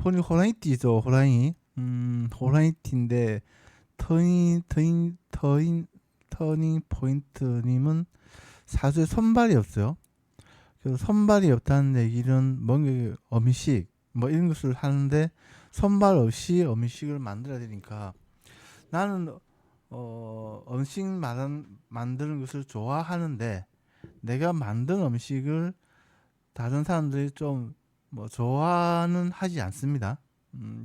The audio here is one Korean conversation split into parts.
본인 호랑이띠죠, 호랑이. 호랑이띠인데 터닝 포인트님은 사주에 손발이 없어요. 그래서 손발이 없다는 얘기는 뭔가 음식 뭐 이런 것을 하는데 손발 없이 음식을 만들어야 되니까 나는 음식 만드는 것을 좋아하는데 내가 만든 음식을 다른 사람들이 좀 뭐 좋아는 하지 않습니다.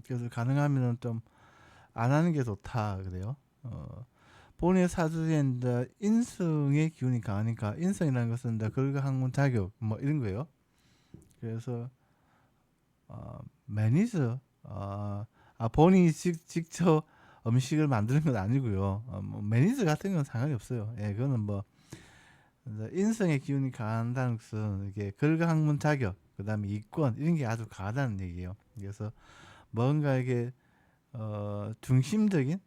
그래서 가능하면 좀 안 하는 게 좋다 그래요. 본인의 사주에 이제 인성의 기운이 강하니까 인성이라는 것은 이제 글과 학문 자격 뭐 이런 거예요. 그래서 매니저 본인이 직접 음식을 만드는 건 아니고요. 뭐 매니저 같은 건 상관이 없어요. 예, 그거는 뭐 이제 인성의 기운이 강하다는 것은 이게 글과 학문 자격 그다음에 이권 이런 게 아주 강하다는 얘기예요. 그래서 뭔가 이게 중심적인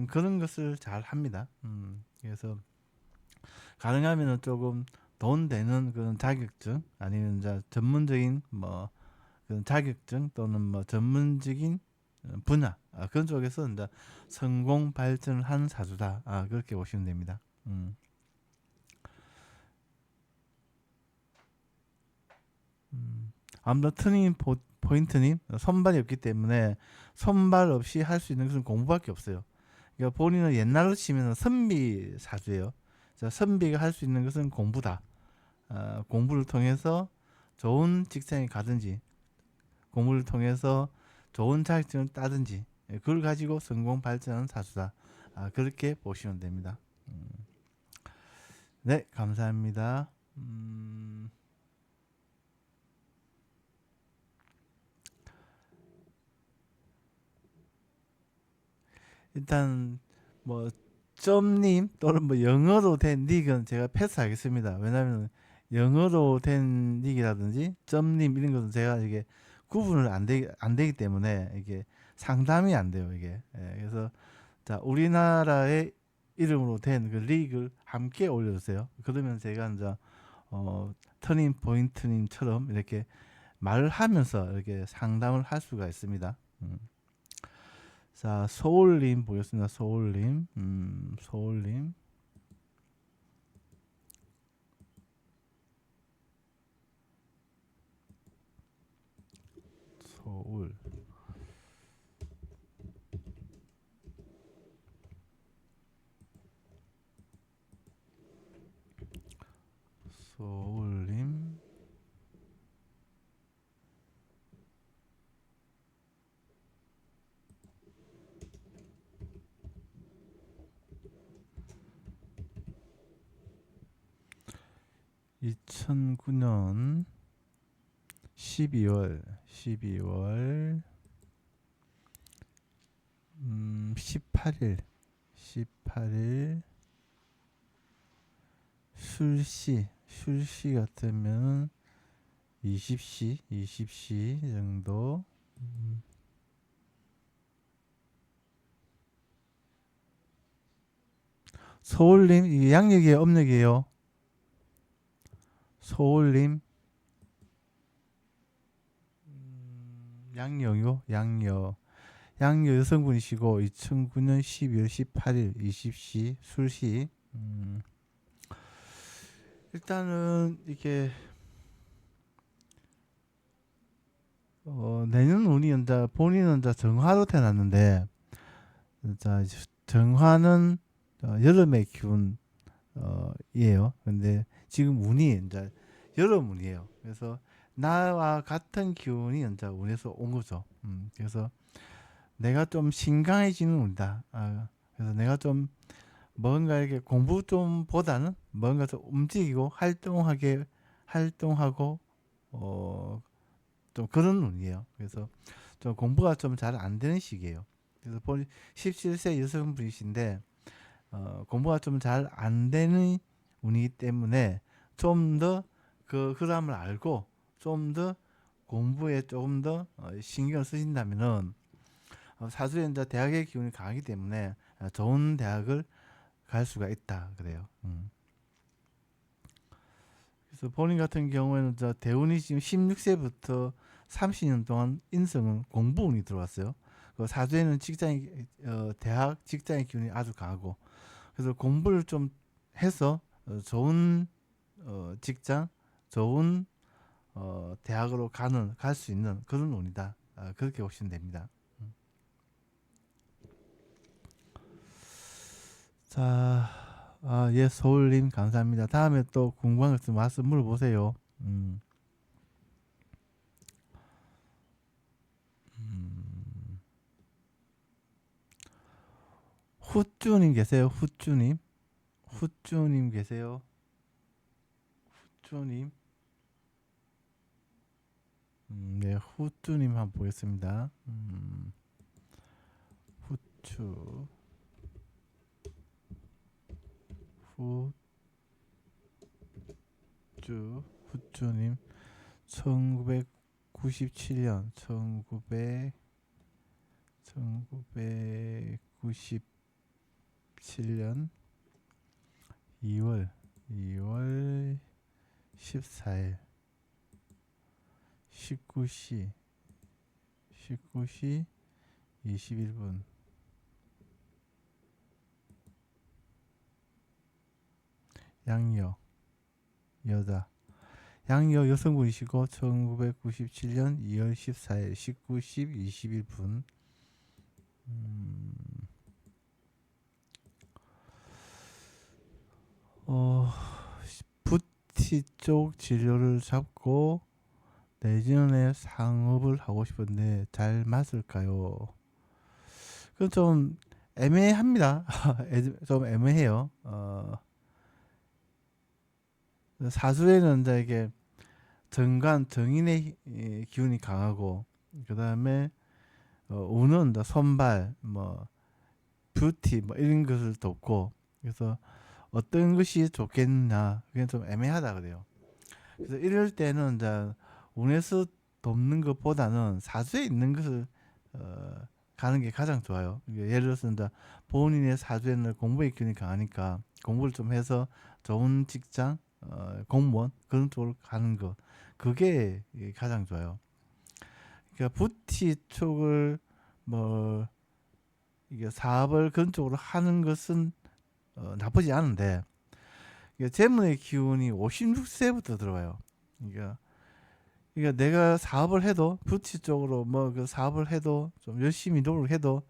그런 것을 잘 합니다. 그래서 가능하면은 조금 돈 되는 그런 자격증 아니면 이제 전문적인 뭐 그런 자격증 또는 뭐 전문적인 분야 그런 쪽에서 이제 성공 발전을 하는 사주다. 그렇게 보시면 됩니다. 아무튼 포인트님 손발이 없기 때문에 손발 없이 할 수 있는 것은 공부밖에 없어요. 그러니까 본인은 옛날로 치면 선비 사주예요. 자, 선비가 할 수 있는 것은 공부다. 공부를 통해서 좋은 직장에 가든지 공부를 통해서 좋은 자격증을 따든지 그걸 가지고 성공 발전하는 사수다. 그렇게 보시면 됩니다. 네, 감사합니다. 일단 뭐 점님 또는 뭐 영어로 된 닉은 제가 패스하겠습니다. 왜냐하면 영어로 된 닉이라든지 점님 이런 것은 제가 이게 구분을 안 되기 때문에 이게 상담이 안 돼요. 이게 그래서 자 우리나라의 이름으로 된 그 닉을 함께 올려주세요. 그러면 제가 이제 터닝 포인트님처럼 이렇게 말을 하면서 이렇게 상담을 할 수가 있습니다. 자, 소울님 보겠습니다. 소울님, 소울님, 소울, 소울님, 2009년 12월 18일 술시 같으면 20시 정도. 소울님, 이게 양력이에요, 음력이에요? 소울님, 양력이요? 양력 여성분이시고 2009년 12월 18일 20시 술시. 일단은 이게 내년 운이 이제 본인은 이제 정화로 태어났는데 자 정화는 여름의 기운 이에요. 근데 지금 운이 이제 여름 운이에요. 그래서 나와 같은 기운이 이제 운에서 온 거죠. 그래서 내가 좀 신강해지는 운이다. 그래서 내가 좀 뭔가 이렇게 공부 좀 보다는 뭔가 좀 움직이고 활동하고 어, 좀 그런 운이에요. 그래서 좀 공부가 좀 잘 안 되는 시기예요. 그래서 17세 여성분이신데 공부가 좀 잘 안 되는 운이기 때문에 좀 더 그 흐름을 알고 좀 더 공부에 조금 더 신경을 쓰신다면은 사주에 이제 대학의 기운이 강하기 때문에 좋은 대학을 갈 수가 있다 그래요. 그래서 본인 같은 경우에는 대운이 지금 16세부터 30년 동안 인성은 공부운이 들어왔어요. 그 사주에는 대학 직장의 기운이 아주 강하고, 그래서 공부를 좀 해서 좋은 직장, 좋은 대학으로 갈 수 있는 그런 운이다. 그렇게 보시면 됩니다. 자, 예, 서울님 감사합니다. 다음에 또 궁금한 것 있으면 말씀 물어보세요. 후쭈님 계세요? 후쭈님? 후쭈님 계세요? 후쭈님? 네, 후쭈님 한번 보겠습니다. 후쭈, 후쭈님. 1997년, 1997년 2월 14일 19시 21분. 양력 여자, 양력 여성분이시고 1997년 2월 14일 19시 21분. 부티 쪽 진료를 잡고 내년에 상업을 하고 싶은데 잘 맞을까요? 그건 좀 애매합니다. 좀 애매해요. 사주에는 이제 이게 정인의 기운이 강하고, 그 다음에 운은 선발, 뭐 뷰티, 뭐 이런 것을 돕고, 그래서 어떤 것이 좋겠나, 그게 좀 애매하다 그래요. 그래서 이럴 때는 이제 운에서 돕는 것보다는 사주에 있는 것을 가는 게 가장 좋아요. 예를 들어서 이제 본인의 사주에는 공부의 기운이 강하니까 공부를 좀 해서 좋은 직장, 공무원 그런 쪽으로 가는 거, 그게 가장 좋아요. 그러니까 부티 쪽을 뭐 이게 사업을 그런 쪽으로 하는 것은 나쁘지 않은데, 재물의 기운이 56세부터 들어와요. 그러니까 내가 사업을 해도 부티 쪽으로 뭐 그 사업을 해도 좀 열심히 노력해도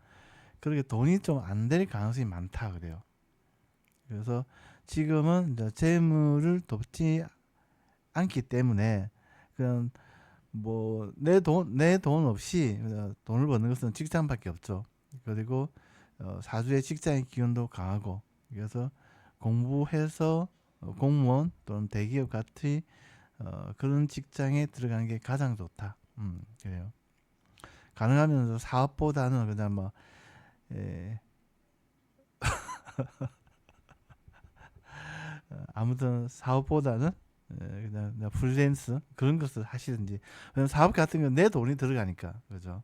그렇게 돈이 좀 안 될 가능성이 많다 그래요. 그래서 지금은 이제 재물을 돕지 않기 때문에 그냥 뭐 내 돈 없이 돈을 버는 것은 직장밖에 없죠. 그리고 사주의 직장의 기운도 강하고, 그래서 공부해서 공무원 또는 대기업 같은 그런 직장에 들어가는 게 가장 좋다. 그래요. 가능하면 사업보다는 그냥 뭐 예, 아무튼 사업보다는 그냥 프리랜서 그런 것을 하시든지. 왜냐면 사업 같은 건 내 돈이 들어가니까, 그죠?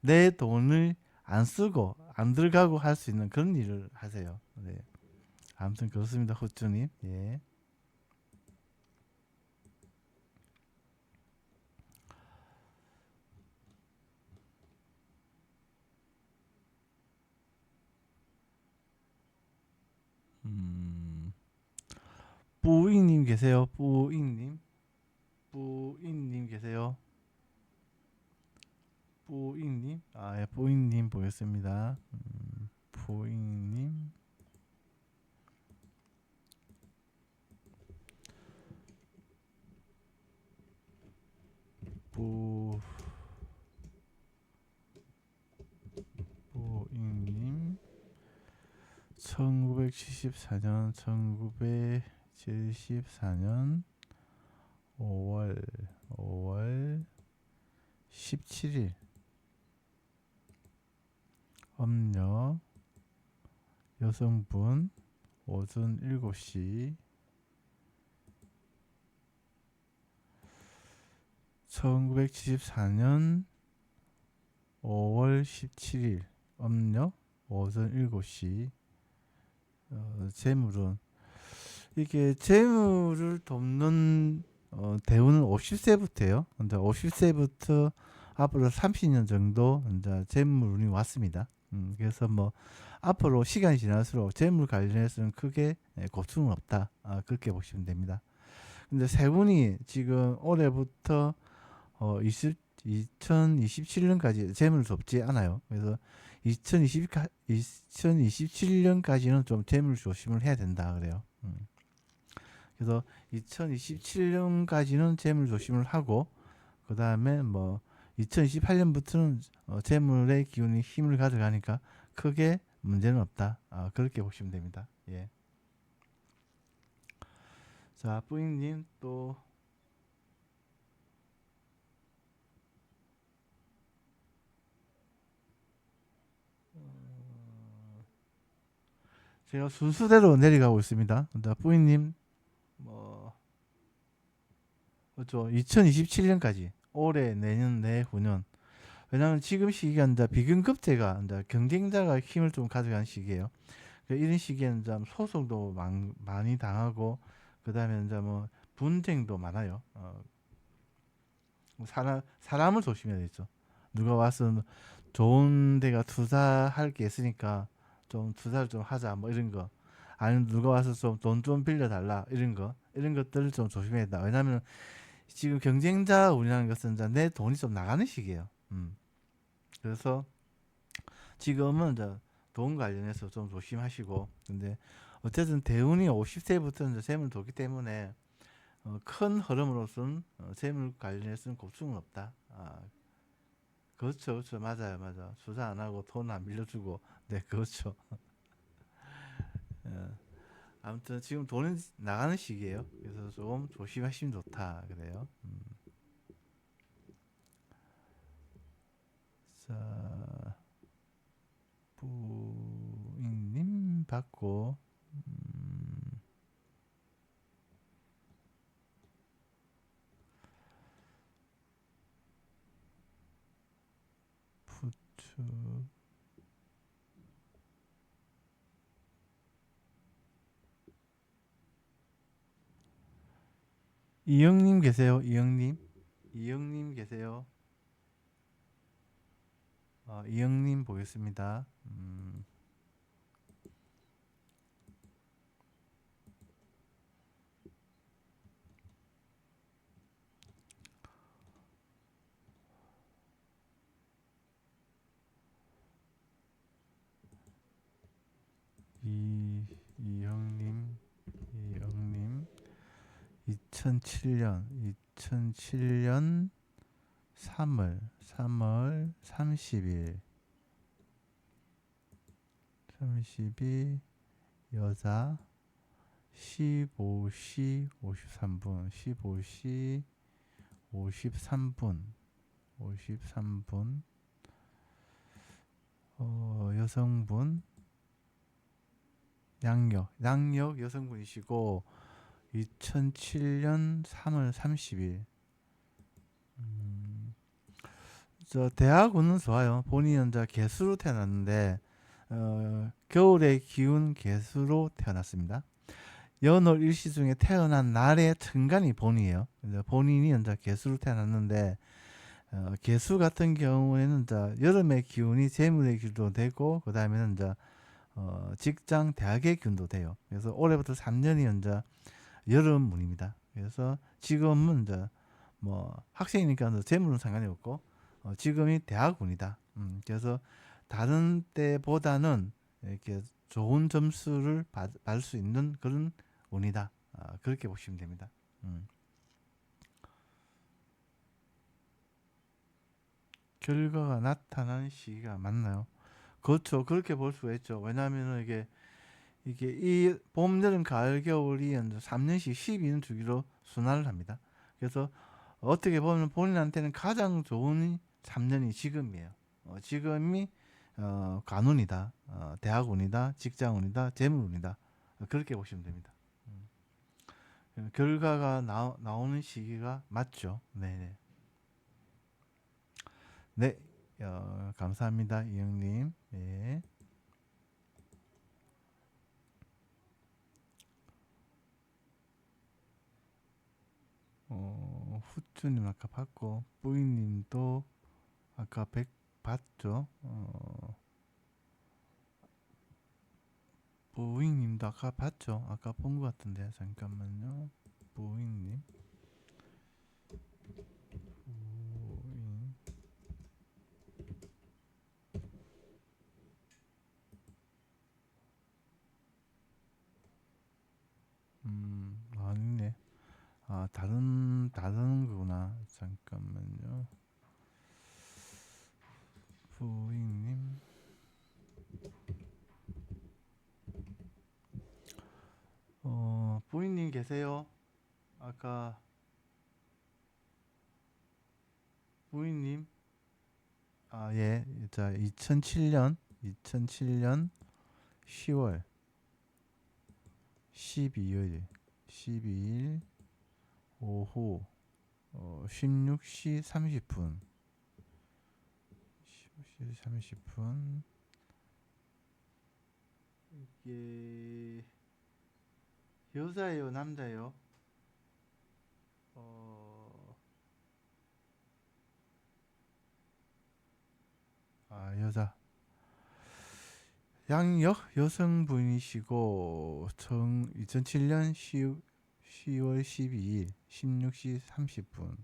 내 돈을 안 쓰고 안 들어가고 할 수 있는 그런 일을 하세요. 네. 아무튼 그렇습니다, 호주님. 예. 음, 뿌잉님 계세요? 뿌잉님 계세요? 뿌잉님? 예, 뿌잉님 보겠습니다. 뿌잉님, 뿌 뿌잉님, 1974년 5월 17일 âm 력 여성분, 오전 7시. 1974년 5월 17일 âm 력 오전 7시. 재물은 이게 재물을 돕는 대우는 50세부터예요. 이제 50세부터 앞으로 30년 정도 이제 재물운이 왔습니다. 그래서 뭐 앞으로 시간이 지날수록 재물 관련해서는 크게 고충은 없다. 그렇게 보시면 됩니다. 근데 세 분이 지금 올해부터 2027년까지 재물 좁지 않아요. 그래서 2027년까지는 좀 재물 조심을 해야 된다 그래요. 그래서 2027년까지는 재물 조심을 하고 그 다음에 뭐 2028년부터는 재물의 기운이 힘을 가져가니까 크게 문제는 없다. 그렇게 보시면 됩니다. 예. 자, 뿌잉님 또 제가 순서대로 내려가고 있습니다. 뿌잉님 뭐 그렇죠. 2027년까지 올해, 내년, 내후년. 왜냐하면 지금 시기가 이제 비근급제가 이제 경쟁자가 힘을 좀 가져가는 시기예요. 이런 시기에는 좀 소송도 많이 당하고 그다음에 이제 뭐 분쟁도 많아요. 사람을 조심해야 되죠. 누가 와서 좋은 데가 투자할 게 있으니까 좀 투자를 좀 하자 뭐 이런 거. 아니면 누가 와서 좀 돈 좀 빌려달라 이런 거. 이런 것들을 좀 조심해야 된다. 왜냐하면 지금 경쟁자 운이라는 것은 이제 내 돈이 좀 나가는 시기예요. 그래서 지금은 이제 돈 관련해서 좀 조심하시고, 근데 어쨌든 대운이 50세부터 이제 재물 돌기 때문에 큰 흐름으로서는 재물 관련해서는 고충은 없다. 그렇죠, 그렇죠, 맞아요, 맞아. 투자 안 하고 돈 안 빌려주고, 네, 그렇죠. 어, 아무튼 지금 돈이 나가는 시기예요. 그래서 좀 조심하시면 좋다 그래요. 자, 부인님 받고 부추 이영님 계세요? 이영님 계세요? 이영님 보겠습니다. 이영님, 이영님, 2007년 3월 30일, 30일 여자, 15시 53분, 15시 53분, 53분, 여성분, 양력 여성분이시고, 2007년 3월 30일. 저 대학운은 좋아요. 본인은 저 개수로 태어났는데 겨울의 기운 개수로 태어났습니다. 연월 일시 중에 태어난 날의 천간이 본이에요. 본인이 이제 개수로 태어났는데 개수 같은 경우에는 이제 여름의 기운이 재물의 기운도 되고 그 다음에는 이제 직장 대학의 기운도 돼요. 그래서 올해부터 3년이 이제 여름운입니다. 그래서 지금은 이제 뭐 학생이니까 재물은 상관이 없고 지금이 대학운이다. 그래서 다른 때보다는 이렇게 좋은 점수를 받을 수 있는 그런 운이다. 그렇게 보시면 됩니다. 결과가 나타나는 시기가 맞나요? 그렇죠. 그렇게 볼 수가 있죠. 왜냐하면 이게 이 봄, 여름, 가을, 겨울이 3년씩 12년 주기로 순환을 합니다. 그래서 어떻게 보면 본인한테는 가장 좋은 3년이 지금이에요. 지금이 관운이다, 대학운이다, 직장운이다, 재물운이다. 그렇게 보시면 됩니다. 결과가 나오는 시기가 맞죠. 네, 네, 감사합니다, 이영님. 네. 후추님 아까 봤고, 뿌이님도 아까 100 봤죠. 뿌이님도 아까 봤죠. 아까 본 것 같은데, 잠깐만요. 뿌이님. 뿌이. 아니네. 아, 다른 거구나. 잠깐만요. 뿌이님. 뿌이님 계세요? 아까 뿌이님. 아, 예. 자, 2007년 10월 12일 12일 오후 16시 30분 16시 30분 이게 여자예요, 남자예요? 여자. 양력 여성분이시고 2007년 10월 12일 16시 30분.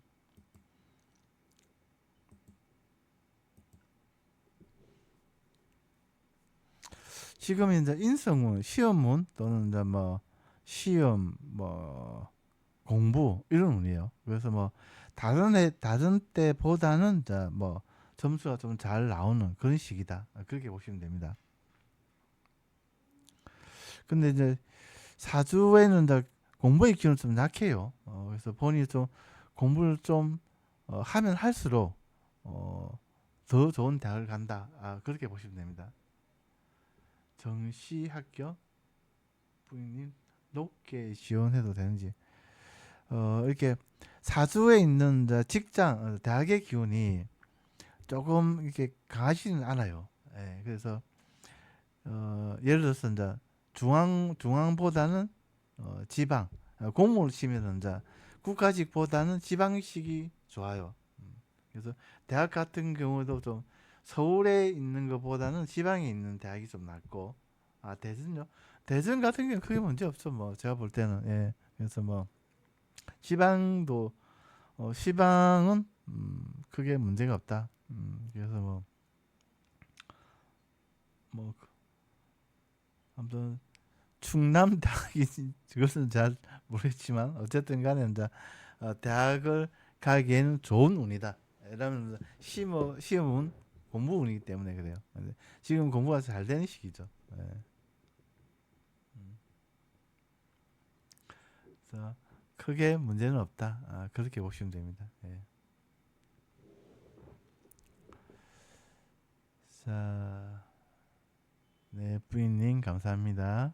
지금 이제 인성문, 시험문 또는 이제 뭐 시험 뭐 공부 이런 운이에요. 그래서 뭐 다른 때보다는 이제 뭐 점수가 좀 잘 나오는 그런 시기다. 그렇게 보시면 됩니다. 근데 이제 사주에는 이제 공부의 기운이 좀 약해요. 그래서 본인이 좀 공부를 좀 하면 할수록 더 좋은 대학을 간다. 그렇게 보시면 됩니다. 정시 합격 부인님 높게 지원해도 되는지 이렇게 사주에 있는 이제 직장 대학의 기운이 조금 이렇게 강하지는 않아요. 예, 그래서 예를 들어서 이제 중앙보다는 지방 공무원을 치면 이제 국가직보다는 지방직이 좋아요. 그래서 대학 같은 경우도 좀 서울에 있는 것보다는 지방에 있는 대학이 좀 낫고 대전요. 대전 같은 경우는 크게 문제 없죠. 뭐 제가 볼 때는 예. 그래서 뭐 지방도 시방은 크게 문제가 없다. 그래서 뭐 아무튼 충남 대학이 그것은 잘 모르겠지만 어쨌든 간에 이제 대학을 가기에는 좋은 운이다. 왜냐면 시험은 공부 운이기 때문에 그래요. 지금 공부가 잘 되는 시기죠. 예. 그래서 크게 문제는 없다. 그렇게 보시면 됩니다. 예. 자, 네, 부인님 감사합니다.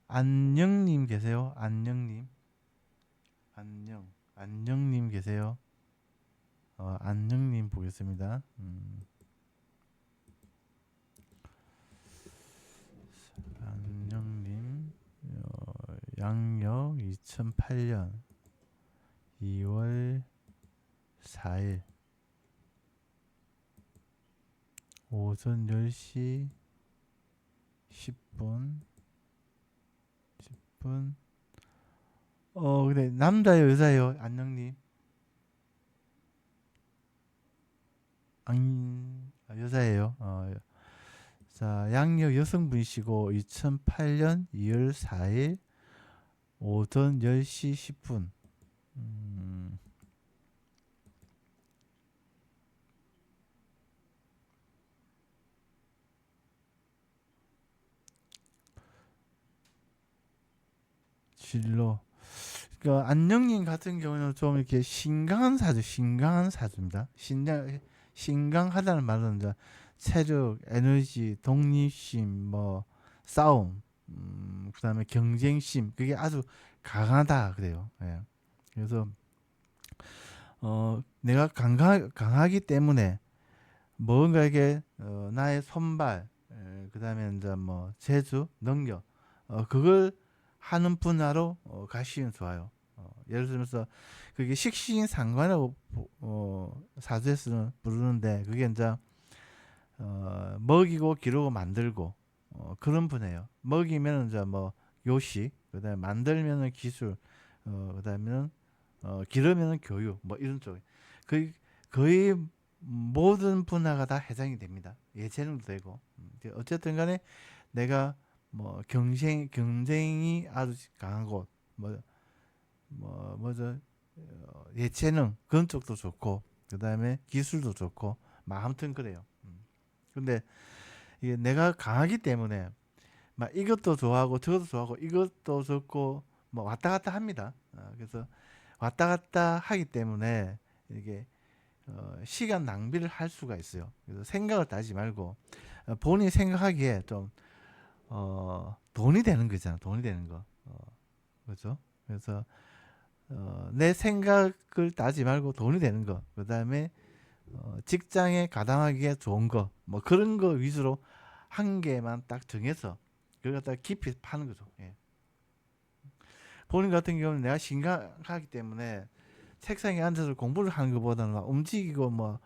안녕님 계세요? 안녕님, 안녕님 계세요? 안녕님 보겠습니다. 안녕님, 양력 2008년 2월 4일 오전 10시 10분 그래 남자예요, 여자예요? 안녕님. 여자예요. 자, 양력 여성분이시고 2008년 2월 4일 오전 10시 10분. 진로. 그러니까 안녕님 같은 경우는 좀 이렇게 신강한 사주입니다. 신강하다는 말은 이제 체력, 에너지, 독립심, 뭐 싸움, 그다음에 경쟁심 그게 아주 강하다 그래요. 예. 그래서 내가 강하기 때문에 뭔가에게 나의 손발, 그다음에 이제 뭐 재주, 능력, 그걸 하는 분야로 가시면 좋아요. 예를 들면서 그게 식신상관이라고 사주에서는 부르는데 그게 이제 먹이고 기르고 만들고 그런 분야예요. 먹이면 이제 뭐 요식, 그다음에 만들면은 기술, 그다음에는 기르면은 교육, 뭐 이런 쪽. 거의 모든 분야가 다 해당이 됩니다. 예체능도 되고. 어쨌든 간에 내가 뭐 경쟁이 아주 강한 곳, 뭐죠, 예체능 그런 쪽도 좋고, 그 다음에 기술도 좋고, 아무튼 그래요. 근데 이게 내가 강하기 때문에 막 이것도 좋아하고 저것도 좋아하고 이것도 좋고 뭐 왔다 갔다 합니다. 그래서 왔다 갔다 하기 때문에 이게 시간 낭비를 할 수가 있어요. 그래서 생각을 따지 말고 본인이 생각하기에 좀 돈이 되는 거잖아. 돈이 되는 거. 그렇죠? 그래서 내 생각을 따지 말고 돈이 되는 거. 그다음에 직장에 가담하기에 좋은 거. 뭐 그런 거 위주로 한 개만 딱 정해서 그걸 갖다 깊이 파는 거죠. 예. 본인 같은 경우는 내가 심각하기 때문에 책상에 앉아서 공부를 하는 것보다는 막 움직이고 뭐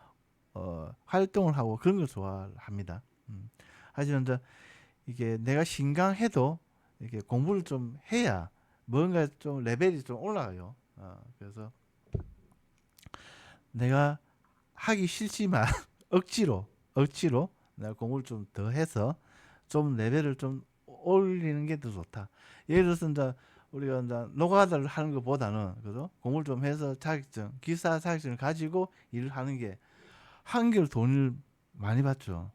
활동을 하고 그런 걸 좋아합니다. 하지만 이제 이게 내가 신강해도 이렇게 공부를 좀 해야 뭔가 좀 레벨이 좀 올라가요. 그래서 내가 하기 싫지만 억지로 내가 공부를 좀 더 해서 좀 레벨을 좀 올리는 게 더 좋다. 예를 들어서 이제 우리가 이제 노가다를 하는 것보다는 그죠? 공부를 좀 해서 자격증, 기사 자격증을 가지고 일을 하는 게 한결 돈을 많이 받죠.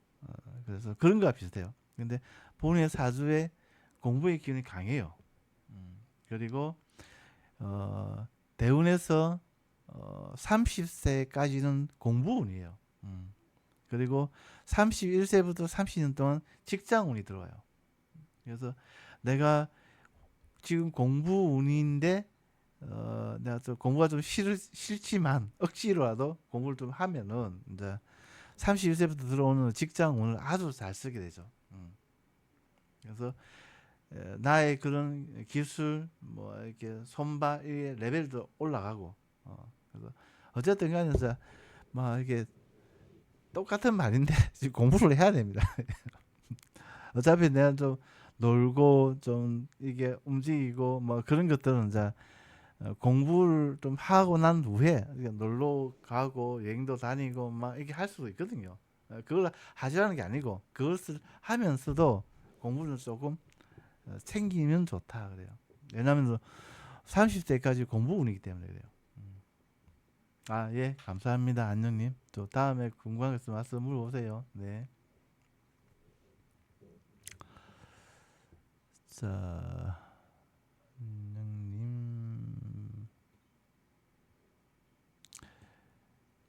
그래서 그런 거와 비슷해요. 근데 본인의 사주에 공부의 기운이 강해요. 그리고 대운에서 30세까지는 공부운이에요. 그리고 31세부터 30년 동안 직장운이 들어와요. 그래서 내가 지금 공부운인데 내가 좀 공부가 좀 싫지만 억지로라도 공부를 좀 하면은 이제 31세부터 들어오는 직장운을 아주 잘 쓰게 되죠. 그래서 나의 그런 기술 뭐 이렇게 손발의 레벨도 올라가고 그래서 어쨌든 간에 막 이게 똑같은 말인데 공부를 해야 됩니다. 어차피 내가 좀 놀고 좀 이게 움직이고 뭐 그런 것들은 이제 공부를 좀 하고 난 후에 놀러 가고 여행도 다니고 막 이렇게 할 수도 있거든요. 그걸 하지라는 게 아니고 그것을 하면서도 공부를 조금 챙기면 좋다 그래요. 왜냐하면 30대까지 공부 운이기 때문에 그래요. 예, 감사합니다. 안녕님. 또 다음에 궁금한 거 있으면 말씀 물어보세요. 네. 자, 안녕님.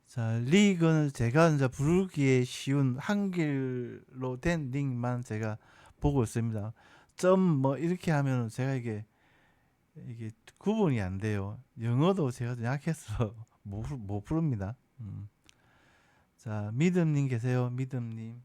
자, 릭은 제가 이제 부르기에 쉬운 한글로 된 릭만 제가 보고 있습니다. 점 뭐 이렇게 하면 제가 이게 구분이 안 돼요. 영어도 제가 좀 약해서 못 부릅니다. 자, 믿음님 계세요. 믿음님.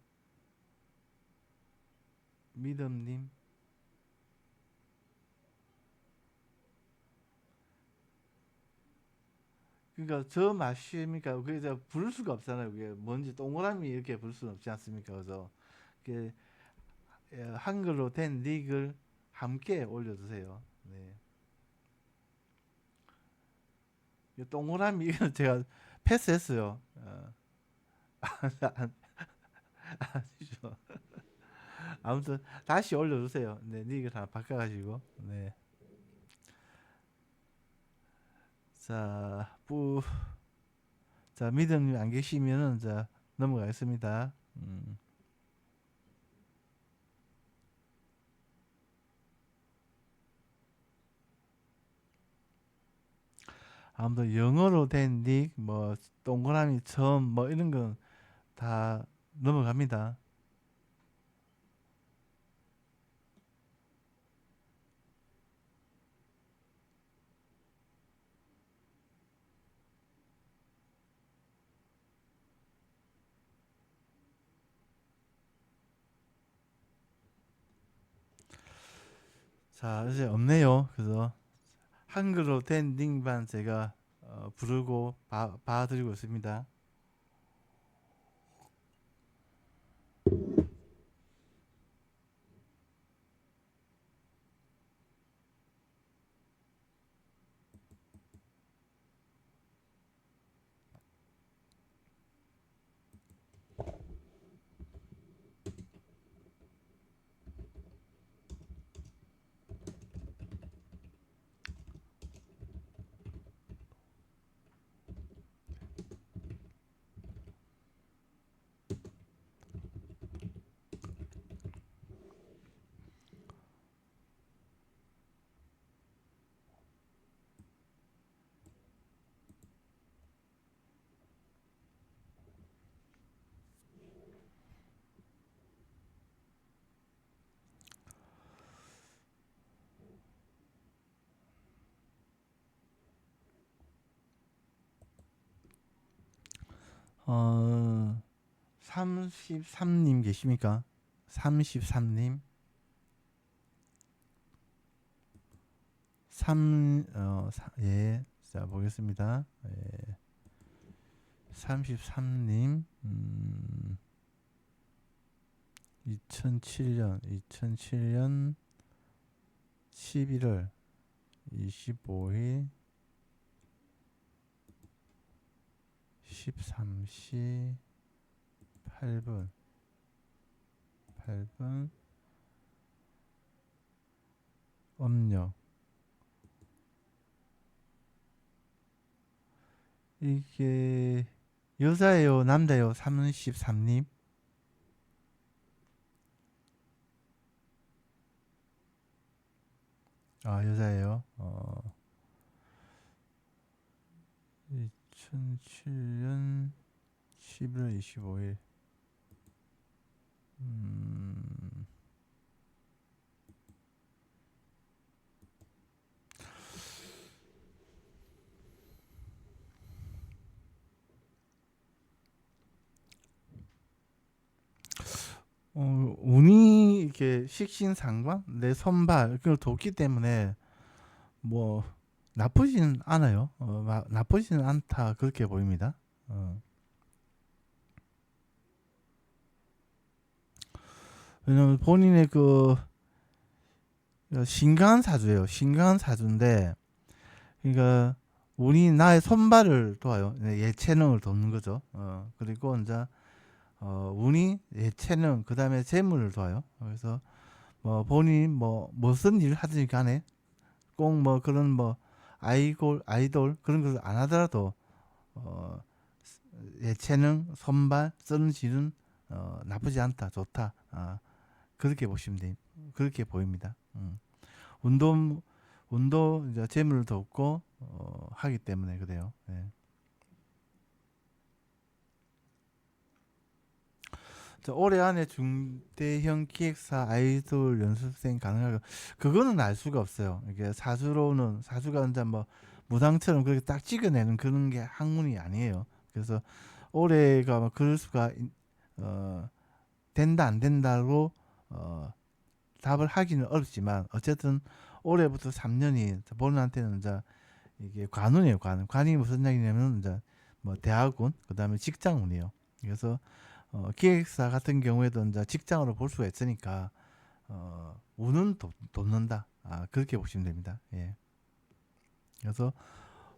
그러니까 저 맛입니까? 그게 이제 부를 수가 없잖아요. 그게 뭔지 동그라미 이렇게 부를 수는 없지 않습니까? 그래서 그게 한글로 된 닉을 함께 올려주세요. 네. 이 동그라미 이건 제가 패스했어요. 아니죠. 아무튼 다시 올려주세요. 네, 닉을 하나 바꿔가지고. 네. 자, 자 믿음님 안 계시면은 자 넘어가겠습니다. 아무튼 영어로 된 닉, 뭐 동그라미 점, 뭐 이런 건 다 넘어갑니다. 자, 이제 없네요. 그래서 한글로 된 링반 제가 부르고 봐드리고 있습니다. 어, 33님 계십니까? 33님. 예. 자, 보겠습니다. 예. 33님. 2007년 11월 25일 13시 8분 음력. 이게 여자예요, 남자예요? 33님. 아, 여자예요. 2007년 11월 25일. 음, 운이 이렇게 식신상관 내 선발 그걸 돕기 때문에 뭐 나쁘지는 않아요. 나쁘지는 않다 그렇게 보입니다. 왜냐면 본인의 그 신강한 사주예요. 신강한 사주인데, 그러니까 운이 나의 선발을 도와요. 예체능을 돕는 거죠. 그리고 이제 운이 예체능 그 다음에 재물을 도와요. 그래서 뭐 본인이 뭐 무슨 일을 하든지 간에 꼭 뭐 그런 뭐 아이돌 그런 걸 안 하더라도 어, 예체능 선발 쓰는 질은 나쁘지 않다, 좋다. 그렇게 보시면 돼. 그렇게 보입니다. 운동 운도 이제 재물을 돕고 하기 때문에 그래요. 네. 자, 올해 안에 중대형 기획사 아이돌 연습생 가능하고 그거는 알 수가 없어요. 이게 사주로는 사주가 이제 뭐 무당처럼 그렇게 딱 찍어내는 그런 게 학문이 아니에요. 그래서 올해가 뭐 그럴 수가 어, 된다 안 된다로 어, 답을 하기는 어렵지만 어쨌든 올해부터 3년이 본인한테는 이제 이게 관운이에요. 관이 무슨 얘기냐면 이제 뭐 대학원 그다음에 직장운이에요. 그래서 기획사 같은 경우에도 이제 직장으로 볼 수가 있으니까 운은 돕는다. 그렇게 보시면 됩니다. 예. 그래서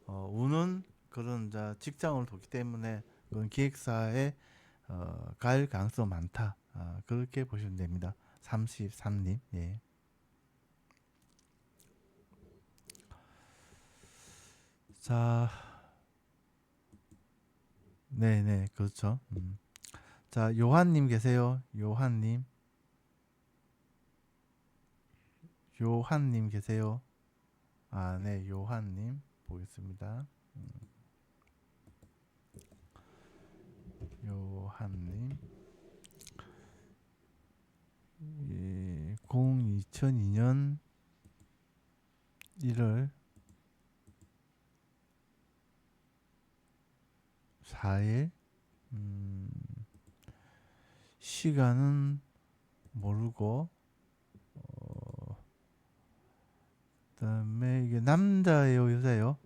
운은 그런 이제 직장을 돕기 때문에 그런 기획사에 갈 가능성 많다. 그렇게 보시면 됩니다. 33님. 예. 자, 네네, 그렇죠. 자, 요한님 계세요. 요한님 계세요. 네, 요한님 보겠습니다. 요한님, 2002년 1월 4일, 시간은 모르고, 그다음에 이게 남자예요, 여자예요?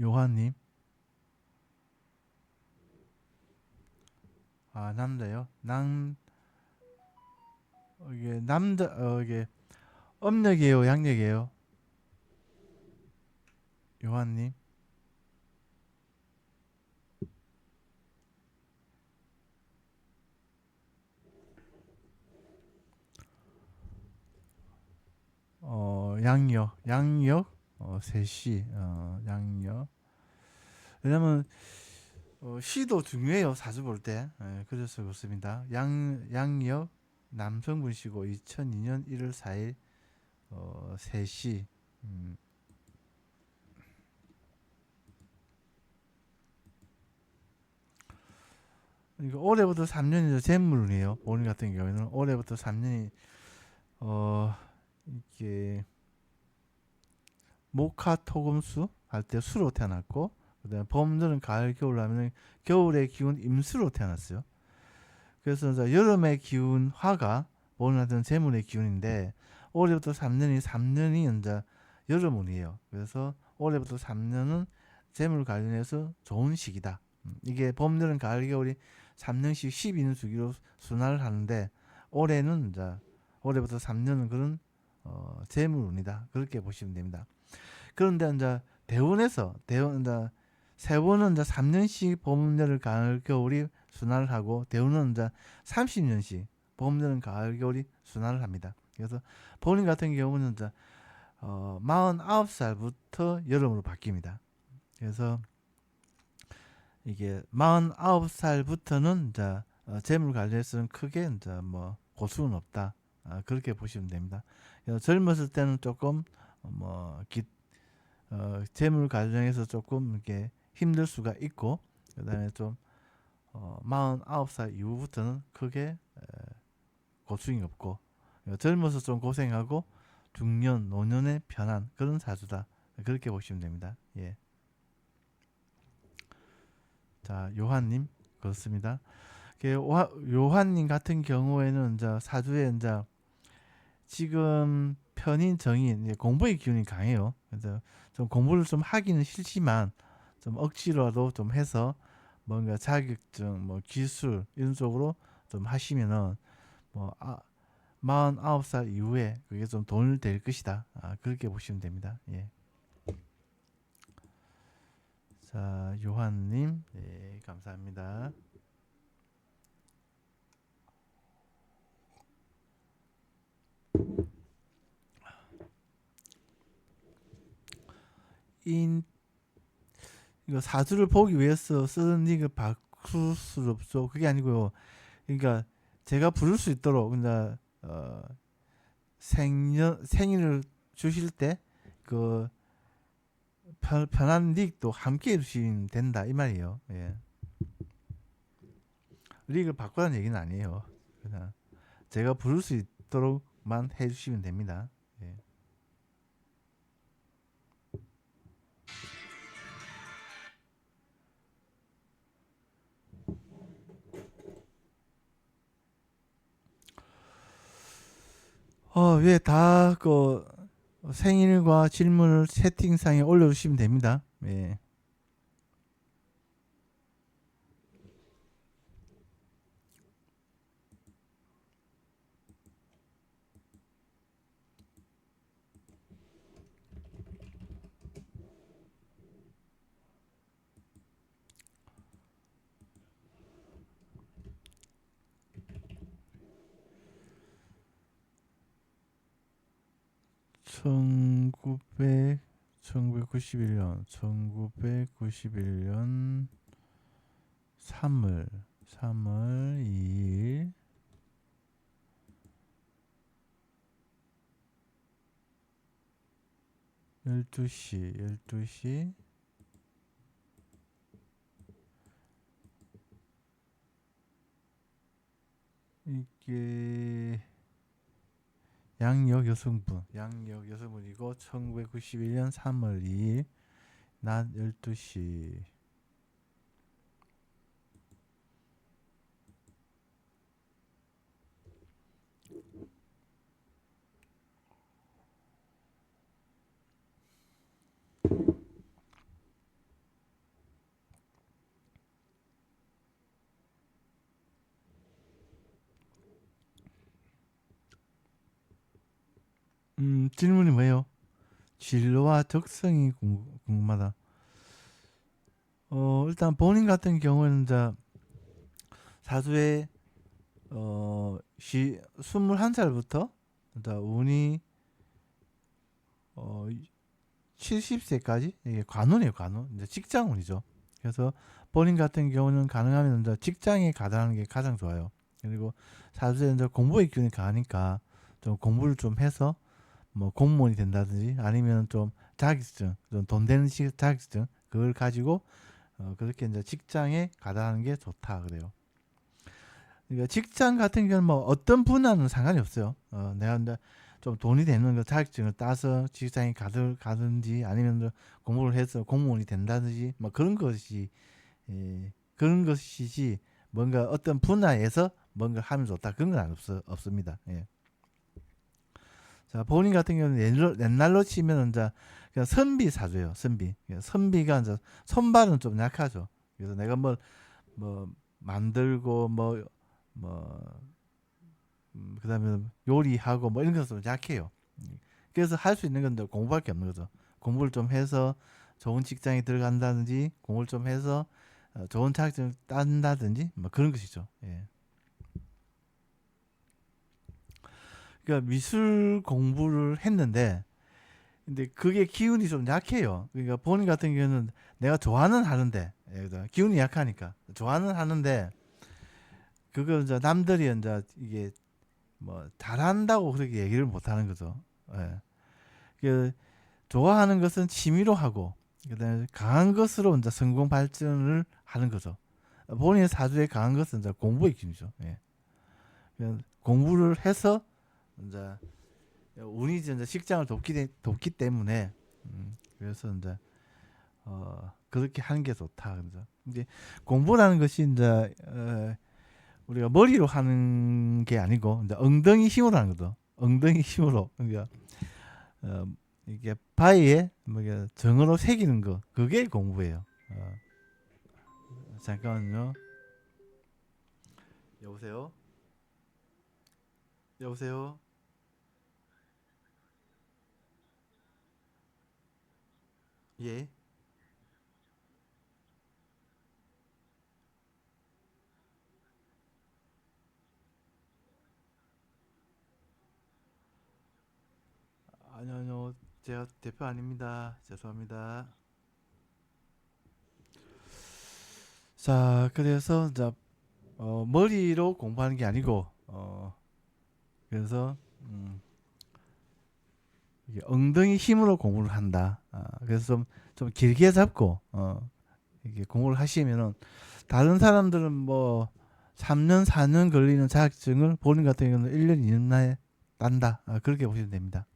요한님. 아, 남자요? 이게 이게 음력이에요, 양력이에요? 요한님. 양력 3시, 양력. 왜냐면 시도 중요해요, 사주 볼 때. 예, 그래서 그렇습니다. 양력 남성분이시고 2002년 1월 4일 3시. 이거 올해부터 3년이죠. 재물이에요. 오늘 같은 경우에는 올해부터 3년이 어 이게 목화토금수 할 때 수로 태어났고, 그다음에 봄들은 가을 겨울 하면 겨울의 기운 임수로 태어났어요. 그래서 이제 여름의 기운 화가 오늘 같은 재물의 기운인데, 올해부터 3년이 이제 여름운이에요. 그래서 올해부터 3년은 재물 관련해서 좋은 시기다. 이게 봄들은 가을 겨울이 3년씩 12년 주기로 순환을 하는데, 올해는 이제 올해부터 3년은 그런 재물운이다. 그렇게 보시면 됩니다. 그런데 이제 대운 이제 세운은 이제 3년씩 봄, 여름, 가을, 겨울이 순환을 하고, 대운은 이제 30년씩 봄, 여름, 가을, 겨울이 순환을 합니다. 그래서 본인 같은 경우는 이제 49살부터 여름으로 바뀝니다. 그래서 이게 49살부터는 이제 재물 관련해서는 크게 이제 뭐 고수는 없다. 그렇게 보시면 됩니다. 젊었을 때는 조금 뭐 재물 관련해서 조금 이렇게 힘들 수가 있고, 그다음에 좀 49살 이후부터는 크게 고충이 없고, 젊어서 좀 고생하고 중년, 노년의 편한 그런 사주다. 그렇게 보시면 됩니다. 예. 자, 요한님 그렇습니다. 요한님 같은 경우에는 이제 사주에 이제 지금 편인 정인 공부의 기운이 강해요. 그래서 좀 공부를 좀 하기는 싫지만 좀 억지로라도 좀 해서 뭔가 자격증, 뭐 기술 이런 쪽으로 좀 하시면은 뭐 49살 이후에 그게 좀 돈을 될 것이다. 그렇게 보시면 됩니다. 예. 자, 요한님, 예, 감사합니다. 인 이거 사주를 보기 위해서 쓰는 닉을 바꿀 수 없죠. 그게 아니고요. 그러니까 제가 부를 수 있도록 근데 생일을 주실 때 그 편한 닉도 함께 해주시면 된다 이 말이에요. 예. 릭을 바꾸라는 얘기는 아니에요. 그냥 제가 부를 수 있도록만 해주시면 됩니다. 예. 예, 다그 생일과 질문을 채팅창에 올려주시면 됩니다. 예. (1900) 1991년 3월 2일 12시 이게 양력 여성분이고 1991년 3월 2일 낮 12시. 질문이 뭐예요? 진로와 적성이 궁금하다. 일단 본인 같은 경우는 이제 사주에 21살부터 이제 운이 70세까지 이게 관운이에요, 관운. 이제 직장운이죠. 그래서 본인 같은 경우는 가능하면 이제 직장에 가다하는 게 가장 좋아요. 그리고 사주에 이제 공부의 기운이 강하니까 좀 공부를 좀 해서 뭐 공무원이 된다든지 아니면 좀 자격증, 좀 돈 되는 자격증 그걸 가지고 그렇게 이제 직장에 가다하는 게 좋다 그래요. 그러니까 직장 같은 경우는 뭐 어떤 분야는 상관이 없어요. 내가 이제 좀 돈이 되는 그 자격증을 따서 직장에 가든지 아니면 공부를 해서 공무원이 된다든지 뭐 그런 것이 그런 것이지 뭔가 어떤 분야에서 뭔가 하면 좋다 그런 건 없습니다. 예. 자, 본인 같은 경우는 옛날로 치면 이제 그냥 선비 사주예요. 선비. 선비가 이제 손발은 좀 약하죠. 그래서 내가 뭐 만들고 뭐 그다음에 요리하고 뭐 이런 것은 약해요. 그래서 할 수 있는 건 공부밖에 없는 거죠. 공부를 좀 해서 좋은 직장에 들어간다든지 공부를 좀 해서 좋은 자격증을 딴다든지 뭐 그런 것이죠. 예. 그러니까 미술 공부를 했는데 근데 그게 기운이 좀 약해요. 그러니까 본인 같은 경우는 내가 좋아는 하는데 기운이 약하니까 좋아는 하는데 그걸 이제 남들이 이제 이게 뭐 잘한다고 그렇게 얘기를 못 하는 거죠. 예. 그 좋아하는 것은 취미로 하고 그다음에 강한 것으로 이제 성공 발전을 하는 거죠. 본인의 사주에 강한 것은 이제 공부의 기운이죠. 예. 공부를 해서 이제 운이 이제 직장을 돕기 때문에 그래서 이제 그렇게 하는 게 좋다. 그죠? 이제 공부라는 것이 이제 우리가 머리로 하는 게 아니고 이제 엉덩이 힘으로 하는 거죠. 엉덩이 힘으로 그러니까 어, 이게 바위에 뭐 이게 정으로 새기는 거 그게 공부예요. 잠깐만요. 여보세요. 여보세요. 예. 아니요. 제가 대표 아닙니다. 죄송합니다. 자, 그래서 이제 머리로 공부하는 게 아니고 그래서 이게 엉덩이 힘으로 공부를 한다. 그래서 좀 길게 잡고 이게 공부를 하시면은 다른 사람들은 뭐 3년, 4년 걸리는 자격증을 본인 같은 경우는 1년, 2년 내에 딴다. 그렇게 보시면 됩니다.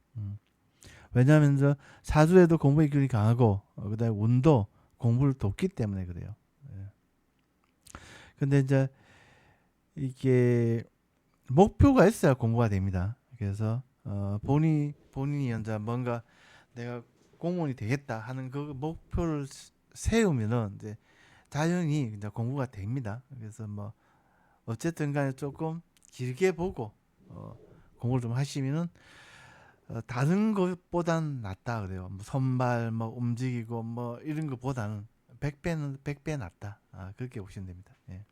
왜냐하면 저 사주에도 공부의 기운이 강하고 그다음에 운도 공부를 돕기 때문에 그래요. 예. 근데 이제 이게 목표가 있어야 공부가 됩니다. 그래서 본인이 이제 뭔가 내가 공무원이 되겠다 하는 그 목표를 세우면은 이제 자연히 이제 공부가 됩니다. 그래서 뭐 어쨌든 간에 조금 길게 보고 공부를 좀 하시면은 다른 것보단 낫다 그래요. 뭐 선발 뭐 움직이고 뭐 이런 것보다는 100배는 100배 낫다. 그렇게 보시면 됩니다. 예.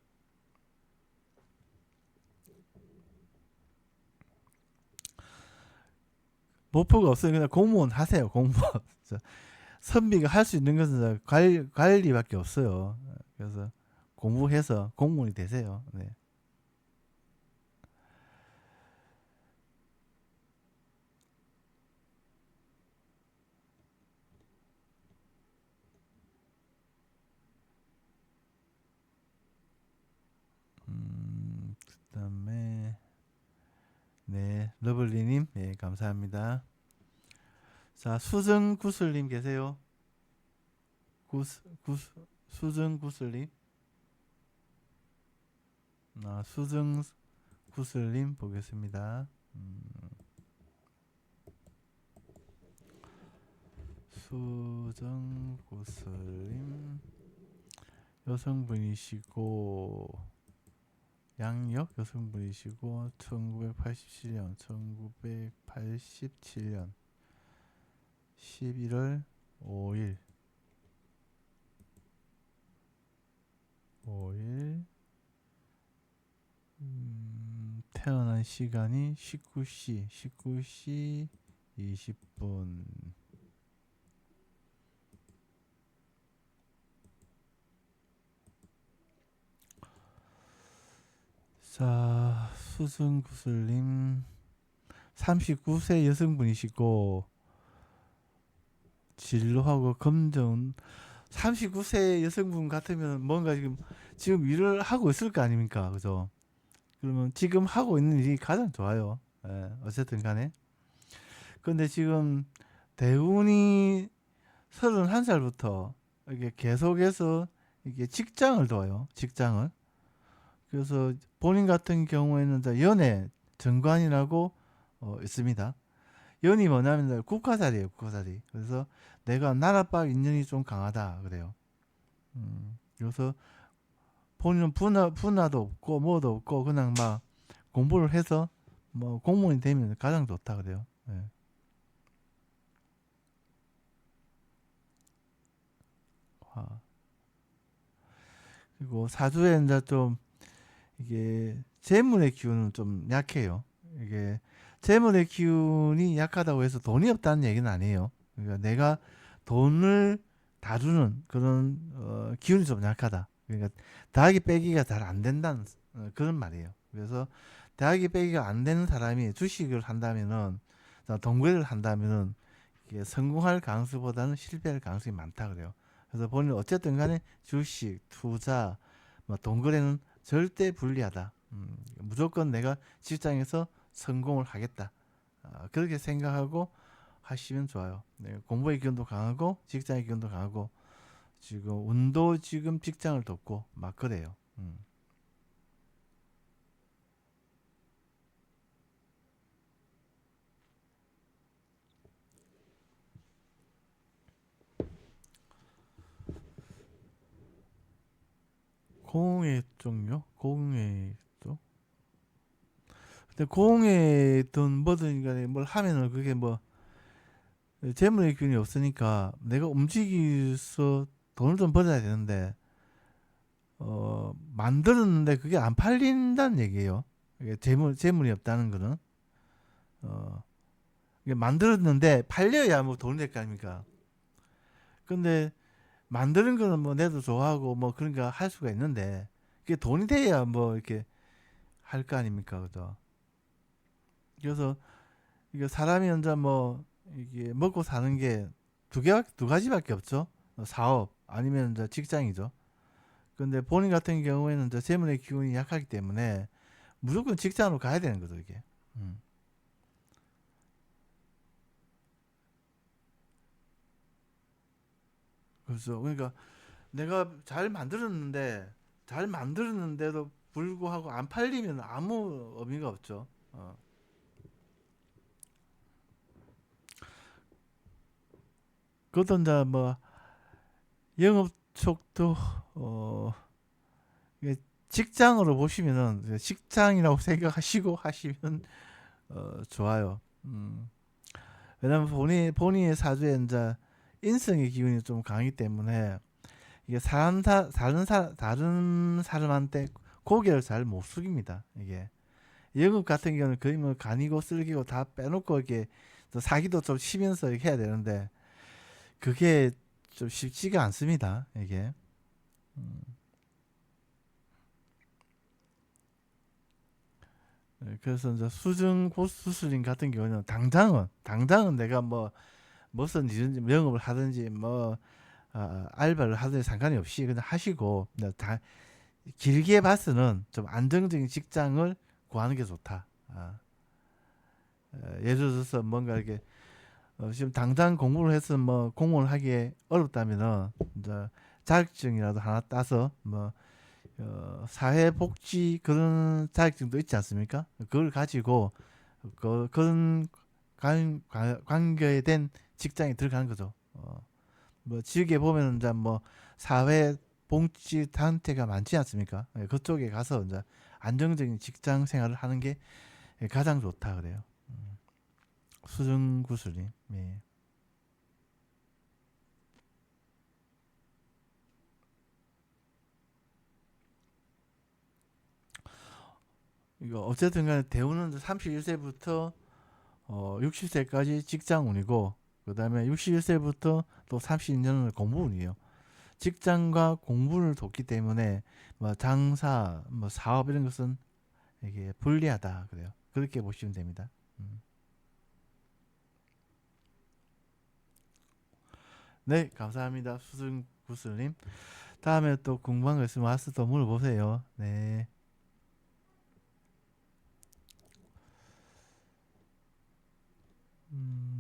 목표가 없으면 그냥 공무원 하세요. 공무원. 선비가 할 수 있는 것은 관리밖에 없어요. 그래서 공부해서 공무원이 되세요. 네. 그다음에 네 러블리님 네 감사합니다. 자 수정구슬님 계세요? 수정구슬님 수정구슬님 보겠습니다. 수정구슬님 여성분이시고 양력 여성분이시고 1987년 11월 5일 5일 태어난 시간이 19시 20분. 자, 수승구슬님 39세 여성분이시고 진로하고 검정. 39세 여성분 같으면 뭔가 지금 일을 하고 있을 거 아닙니까? 그죠? 그러면 지금 하고 있는 일이 가장 좋아요. 예, 어쨌든 간에. 근데 지금 대운이 31살부터 이게 계속해서 이게 직장을 둬요. 직장을. 그래서 본인 같은 경우에는 이제 연애 정관이라고 있습니다. 연이 뭐냐면 국가자리예요. 국가자리. 그래서 내가 나라밖 인연이 좀 강하다 그래요. 그래서 본인은 분화도 없고 뭐도 없고 그냥 막 공부를 해서 뭐 공무원이 되면 가장 좋다 그래요. 예. 그리고 사주에 이제 좀 이게 재물의 기운은 좀 약해요. 이게 재물의 기운이 약하다고 해서 돈이 없다는 얘기는 아니에요. 그러니까 내가 돈을 다루는 그런 기운이 좀 약하다. 그러니까 더하기 빼기가 잘 안 된다는 그런 말이에요. 그래서 더하기 빼기가 안 되는 사람이 주식을 한다면은 동거래를 한다면은 이게 성공할 가능성보다는 실패할 가능성이 많다 그래요. 그래서 본인 어쨌든 간에 주식, 투자, 뭐 동거래는 절대 불리하다. 무조건 내가 직장에서 성공을 하겠다. 그렇게 생각하고 하시면 좋아요. 네, 공부의 기운도 강하고 직장의 기운도 강하고 지금 운도 지금 직장을 돕고 막 그래요. 공의 쪽요? 공의 쪽? 근데 공의든 뭐든 간에 뭘 하면은 그게 뭐 재물의 기운이 없으니까 내가 움직여서 돈을 좀 벌어야 되는데 만들었는데 그게 안 팔린다는 얘기예요. 이게 재물이 없다는 거는 어, 이게 만들었는데 팔려야 뭐 돈이 될 거 아닙니까? 근데 만드는 거는 뭐 내도 좋아하고 뭐 그런 거 할 수가 있는데 그게 돈이 돼야 뭐 이렇게 할 거 아닙니까? 그죠? 그래서 이게 사람이 혼자 뭐 이게 먹고 사는 게 두 가지밖에 없죠. 사업 아니면 이제 직장이죠. 근데 본인 같은 경우에는 이제 재물의 기운이 약하기 때문에 무조건 직장으로 가야 되는 거죠, 이게. 음. 그래서 그러니까 내가 잘 만들었는데도 불구하고 안 팔리면 아무 의미가 없죠. 그것도 이제 뭐 영업 쪽도 어 이게 직장으로 보시면은 직장이라고 생각하시고 하시면 좋아요. 왜냐면 본인의 사주에 이제 인성의 기운이 좀 강하기 때문에 이게 다른 사람한테 고개를 잘 못 숙입니다. 이게 영업 같은 경우는 거의 뭐 간이고 쓸기고 다 빼놓고 이렇게 또 사기도 좀 치면서 이렇게 해야 되는데 그게 좀 쉽지가 않습니다. 이게. 그래서 이제 수중 고수술인 같은 경우는 당장은 내가 뭐 무슨 일든지 영업을 하든지 뭐 알바를 하든지 상관이 없이 그냥 하시고 다 길게 봐서는 좀 안정적인 직장을 구하는 게 좋다. 예를 들어서 뭔가 이렇게 지금 당장 공부를 해서 뭐 공무원을 하기 어렵다면은 이제 자격증이라도 하나 따서 뭐 사회복지 그런 자격증도 있지 않습니까? 그걸 가지고 그런 관계에 된 직장에 들어가는 거죠. 뭐 지역에 보면 이제 뭐 사회 복지 단체가 많지 않습니까? 예, 그쪽에 가서 이제 안정적인 직장 생활을 하는 게 가장 좋다 그래요. 수증구슬님. 예. 이거 어쨌든 간에 대운은 31세부터 60세까지 직장운이고, 그 다음에 61세부터 또 32년은 공부운이에요. 직장과 공부를 돕기 때문에 뭐 장사, 뭐 사업 이런 것은 이게 불리하다 그래요. 그렇게 보시면 됩니다. 네, 감사합니다. 수승구슬님. 다음에 또 궁금한 거 있으면 와서 또 물어보세요. 네. 음,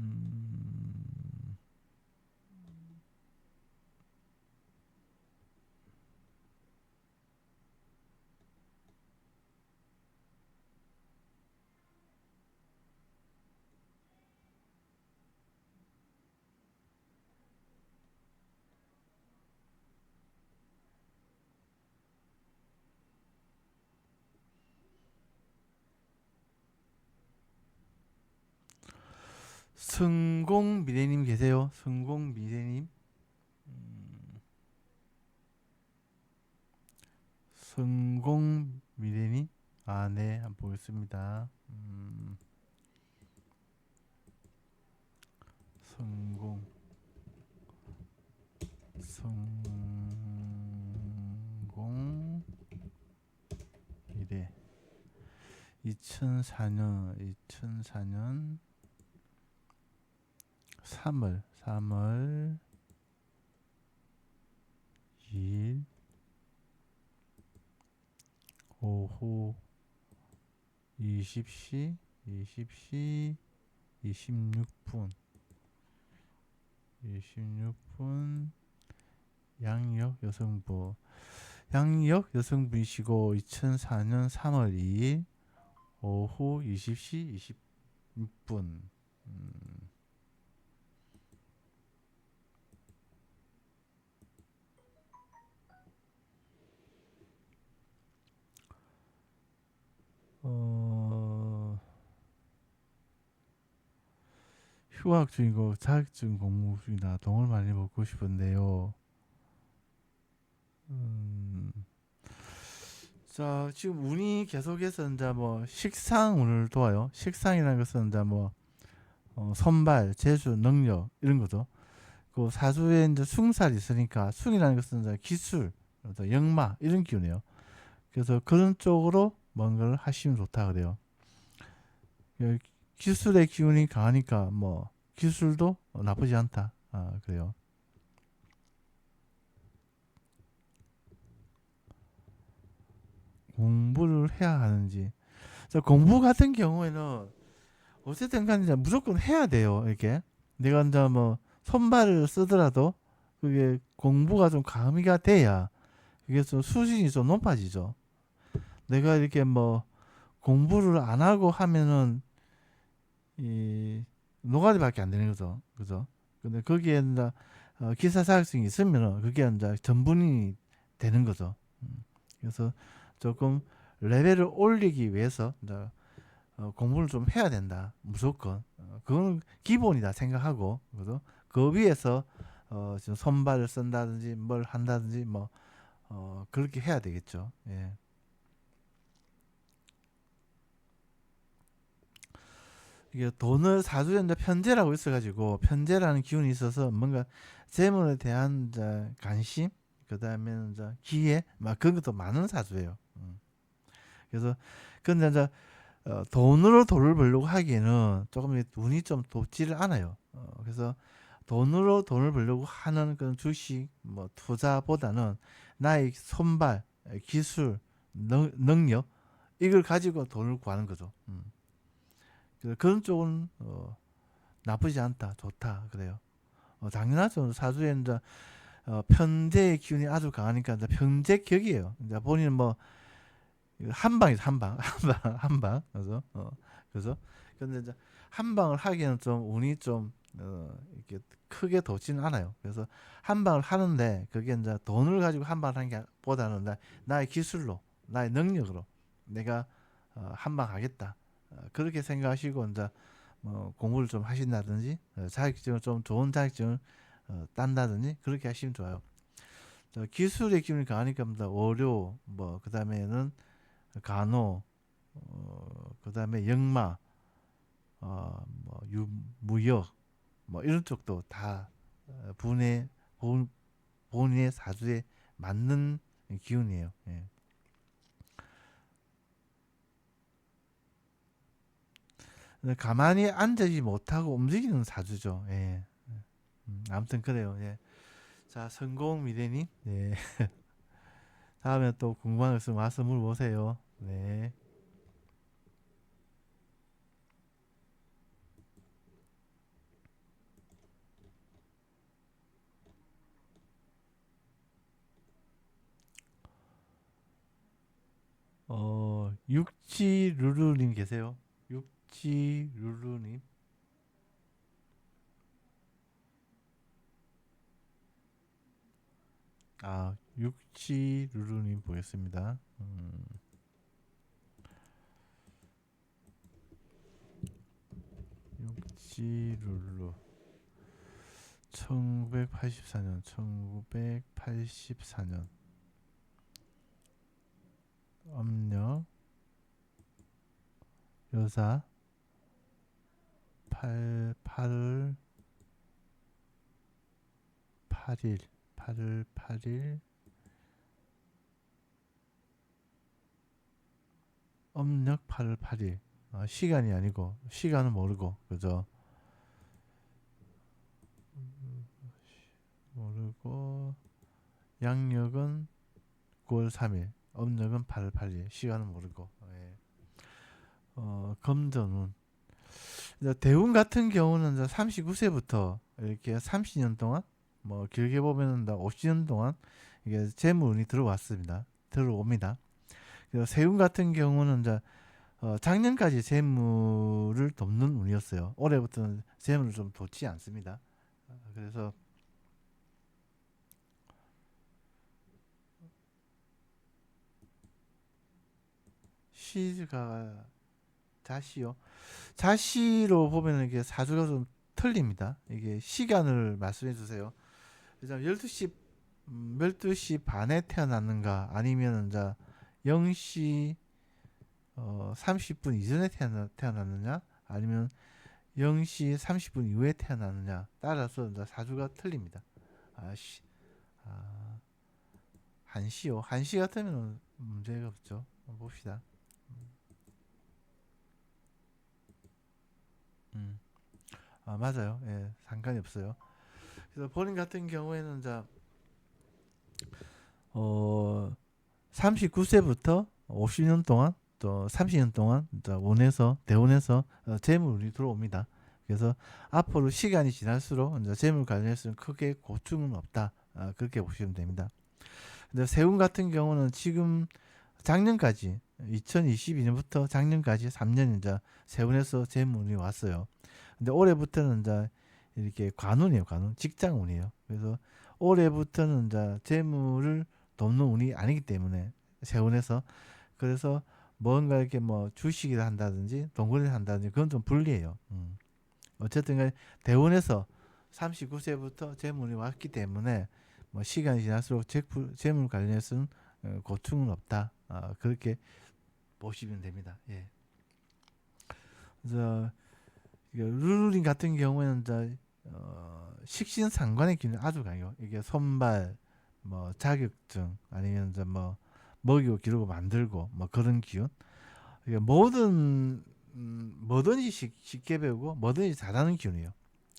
성공미래님 계세요? 성공미래님. 음, 성공미래님. 아, 네, 한번 보겠습니다. 성공, 성공, 미래. 2004년 3월 2일 오후 20시 26분 26분 양력 여성분이시고 2004년 3월 2일 오후 20시 26분. 휴학 중이고 자격증 공부 중이다. 돈을 많이 벌고 싶은데요. 자, 지금 운이 계속해서 이제 뭐 식상 운을 도와요. 식상이라는 것은 이제 뭐 선발, 재주, 능력 이런 거죠. 그 사주에 이제 숭살이 있으니까 숭이라는 것은 이제 기술, 또 역마 이런 기운이에요. 그래서 그런 쪽으로 뭔가를 하시면 좋다 그래요. 기술의 기운이 강하니까 뭐 기술도 나쁘지 않다. 아, 그래요. 공부를 해야 하는지. 자, 공부 같은 경우에는 어쨌든 간에 이제 무조건 해야 돼요. 이렇게 내가 이제 뭐 손발을 쓰더라도 그게 공부가 좀 가미가 돼야 그게 좀 수준이 좀 높아지죠. 내가 이렇게 뭐 공부를 안 하고 하면은 이 노가리밖에 안 되는 거죠. 그죠? 근데 거기에 이제 기사 자격증이 있으면은 그게 이제 전문이 되는 거죠. 그래서 조금 레벨을 올리기 위해서 이제 공부를 좀 해야 된다. 무조건. 그건 기본이다 생각하고, 그죠? 그 위에서 지금 손발을 쓴다든지 뭘 한다든지 뭐 그렇게 해야 되겠죠. 예. 이게 돈을 사주에 편재라고 있어가지고 편재라는 기운이 있어서 뭔가 재물에 대한 이제 관심, 그다음에 이제 기회, 막 그런 것도 많은 사주예요. 그래서 근데 이제 돈으로 돈을 벌려고 하기에는 조금 운이 좀 돋지를 않아요. 그래서 돈으로 돈을 벌려고 하는 그런 주식 뭐 투자보다는 나의 손발, 기술, 능력 이걸 가지고 돈을 구하는 거죠. 그래서 그런 쪽은 나쁘지 않다, 좋다 그래요. 당연하죠. 사주에 이제 편재의 기운이 아주 강하니까 이제 편재격이에요. 이제 본인은 뭐 한방이죠, 한방, 한방, 그래서 그래서 근데 이제 한방을 하기에는 좀 운이 좀 이렇게 크게 돋지는 않아요. 그래서 한방을 하는데 그게 이제 돈을 가지고 한방을 하는 게 보다는 나의 기술로, 나의 능력으로 내가 한방 하겠다. 그렇게 생각하시고 이제 뭐 공부를 좀 하신다든지 자격증을 좀 좋은 자격증을 딴다든지 그렇게 하시면 좋아요. 기술의 기운이 강하니까 의료 뭐 그다음에는 간호 그 다음에 역마, 뭐 무역, 뭐 이런 쪽도 다 본의 본인의 사주에 맞는 기운이에요. 예. 가만히 앉지 못하고 움직이는 사주죠. 예. 아무튼 그래요. 예. 자, 성공 미래님. 네. 다음에 또 궁금한 거 있으면 와서 물어보세요. 네. 육지 루루님 계세요? 육지 루루님. 육지 루루님 보겠습니다. 육지 루루. 1984년, 1984년. âm 력, 여사, 8월 8일, 8월 8일, âm 력 8월 8일. 시간이 아니고, 시간은 모르고, 그죠? 모르고, 양력은 9월 3일, âm 력은 8월 8일, 시간은 모르고, 예. 검전운. 대운 같은 경우는 39세부터 이렇게 30년 동안, 뭐 길게 보면은 50년 동안 이게 재물운이 들어왔습니다. 들어옵니다. 그래서 세운 같은 경우는 작년까지 재물을 돕는 운이었어요. 올해부터는 재물을 좀 돋지 않습니다. 그래서 시가 자시요. 자시로 보면 이게 사주가 좀 틀립니다. 이게 시간을 말씀해 주세요. 그래서 12시 12시 반에 태어났는가 아니면 이제 0시 30분 이전에 태어났느냐 아니면 0시 30분 이후에 태어났느냐 따라서 이제 사주가 틀립니다. 아, 시, 아, 한시요. 한시 같으면 문제가 없죠. 한번 봅시다. 음. 맞아요. 예, 상관이 없어요. 그래서 본인 같은 경우에는 39세부터 50년 동안 또 30년 동안 원에서 대원에서 재물이 들어옵니다. 그래서 앞으로 시간이 지날수록 이제 재물 관련해서는 크게 고충은 없다. 그렇게 보시면 됩니다. 근데 세운 같은 경우는 지금 작년까지 2022년부터 작년까지 3년 이제 세운에서 재물이 왔어요. 근데 올해부터는 이제 이렇게 관운이에요. 관운 직장운이에요. 그래서 올해부터는 이제 재물을 돕는 운이 아니기 때문에 세운에서 그래서 뭔가 이렇게 뭐 주식을 한다든지 동거래를 한다든지 그건 좀 불리해요. 어쨌든 간에 대운에서 39세부터 재물이 왔기 때문에 뭐 시간이 지날수록 재물 관련해서는 고충은 없다. 그렇게 보시면 됩니다. 예. 그래서 루루링 같은 경우에는 식신상관의 기운이 아주 강해요. 이게 손발, 뭐 자격증 아니면 뭐 먹이고 기르고 만들고 뭐 그런 기운. 이게 뭐든지 쉽게 배우고 뭐든지 잘하는 기운이에요.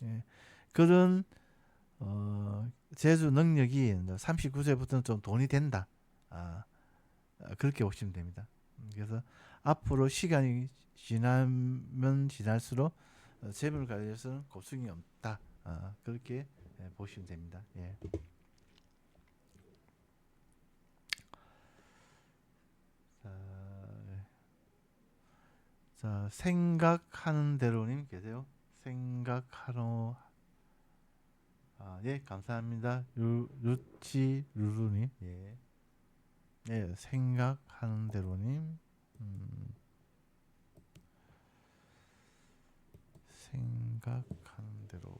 예. 그런 재주 능력이 39세부터는 좀 돈이 된다. 아, 그렇게 보시면 됩니다. 그래서 앞으로 시간이 지나면 지날수록 재물 관련해서는 고충이 없다. 그렇게 보시면 됩니다. 예. 자, 생각하는 대로님 계세요? 생각하러 예, 감사합니다. 루치 루루님. 예. 예, 생각하는 대로님. 생각하는 대로.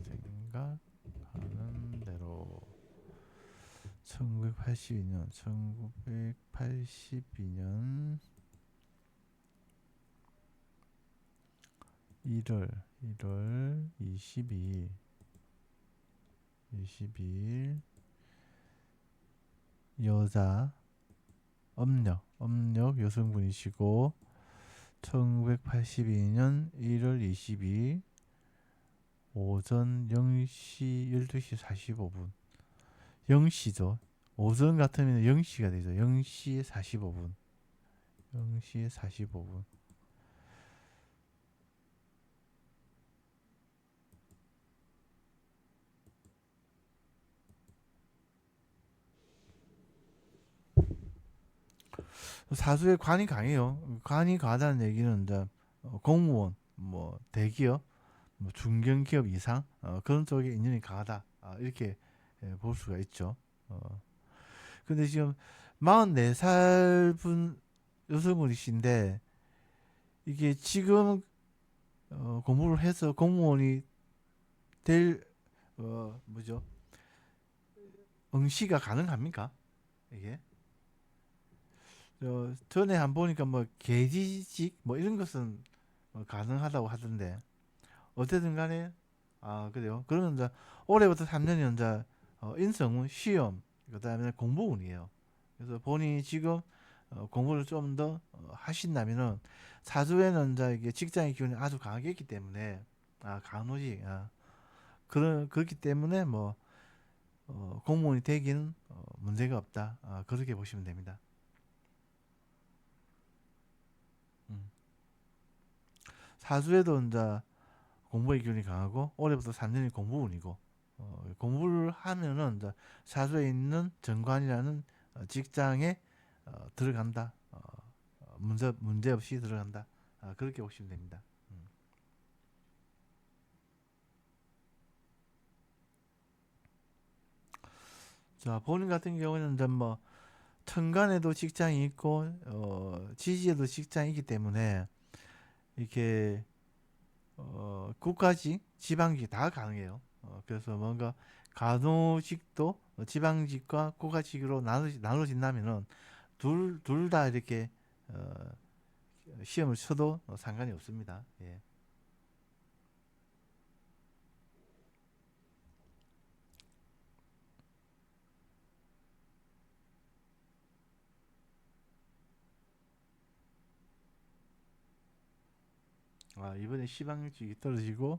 생각하는 대로. 1982년 1월 22일 여자 음력 여성분이시고 1982년 1월 22일 오전 0시 12시 45분 0시죠. 오전 같으면 0시가 되죠. 0시 45분 0시 45분 사수의 관이 강해요. 관이 강하다는 얘기는 이제 공무원, 뭐 대기업, 뭐 중견기업 이상 그런 쪽에 인연이 강하다 이렇게 볼 수가 있죠. 근데 지금 44살 분 여성분이신데 이게 지금 공부를 해서 공무원이 될 뭐죠? 응시가 가능합니까? 이게 전에 한 보니까 뭐 계지직 뭐 이런 것은 가능하다고 하던데 어쨌든 간에 그래요. 그러면 이제 올해부터 3년이 이제 인성운 시험 그다음에 공부운이에요. 그래서 본인이 지금 공부를 좀 더 하신다면은 사주에는 이제 이게 직장의 기운이 아주 강하게 있기 때문에 간호직 그렇기 때문에 뭐 공무원이 되기는 문제가 없다. 그렇게 보시면 됩니다. 음. 사주에도 이제 공부의 기운이 강하고 올해부터 3년이 공부운이고 공부를 하면은 이제 사주에 있는 정관이라는 직장에 들어간다. 문제 없이 들어간다. 그렇게 보시면 됩니다. 음. 자, 본인 같은 경우에는 이제 뭐 천간에도 직장이 있고 지지에도 직장이 있기 때문에 이렇게 국가직, 지방직 다 가능해요. 그래서 뭔가 간호직도 지방직과 국가직으로 나눠진다면은 둘 다 이렇게 어, 시험을 쳐도 상관이 없습니다. 예. 이번에 시방직이 떨어지고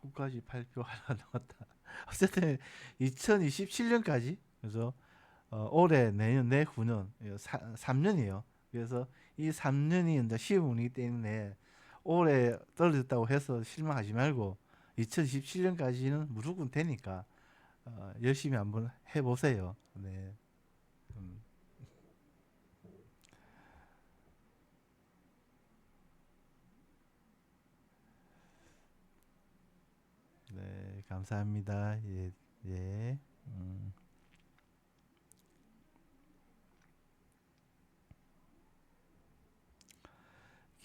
국가직 발표 하나 남았다. 어쨌든 2027년까지 그래서 올해 내년 내후년 3년이에요. 그래서 이 3년이 이제 시험이기 때문에 올해 떨어졌다고 해서 실망하지 말고 2027년까지는 무조건 되니까 열심히 한번 해보세요. 네, 음, 네 감사합니다. 예, 예. 음.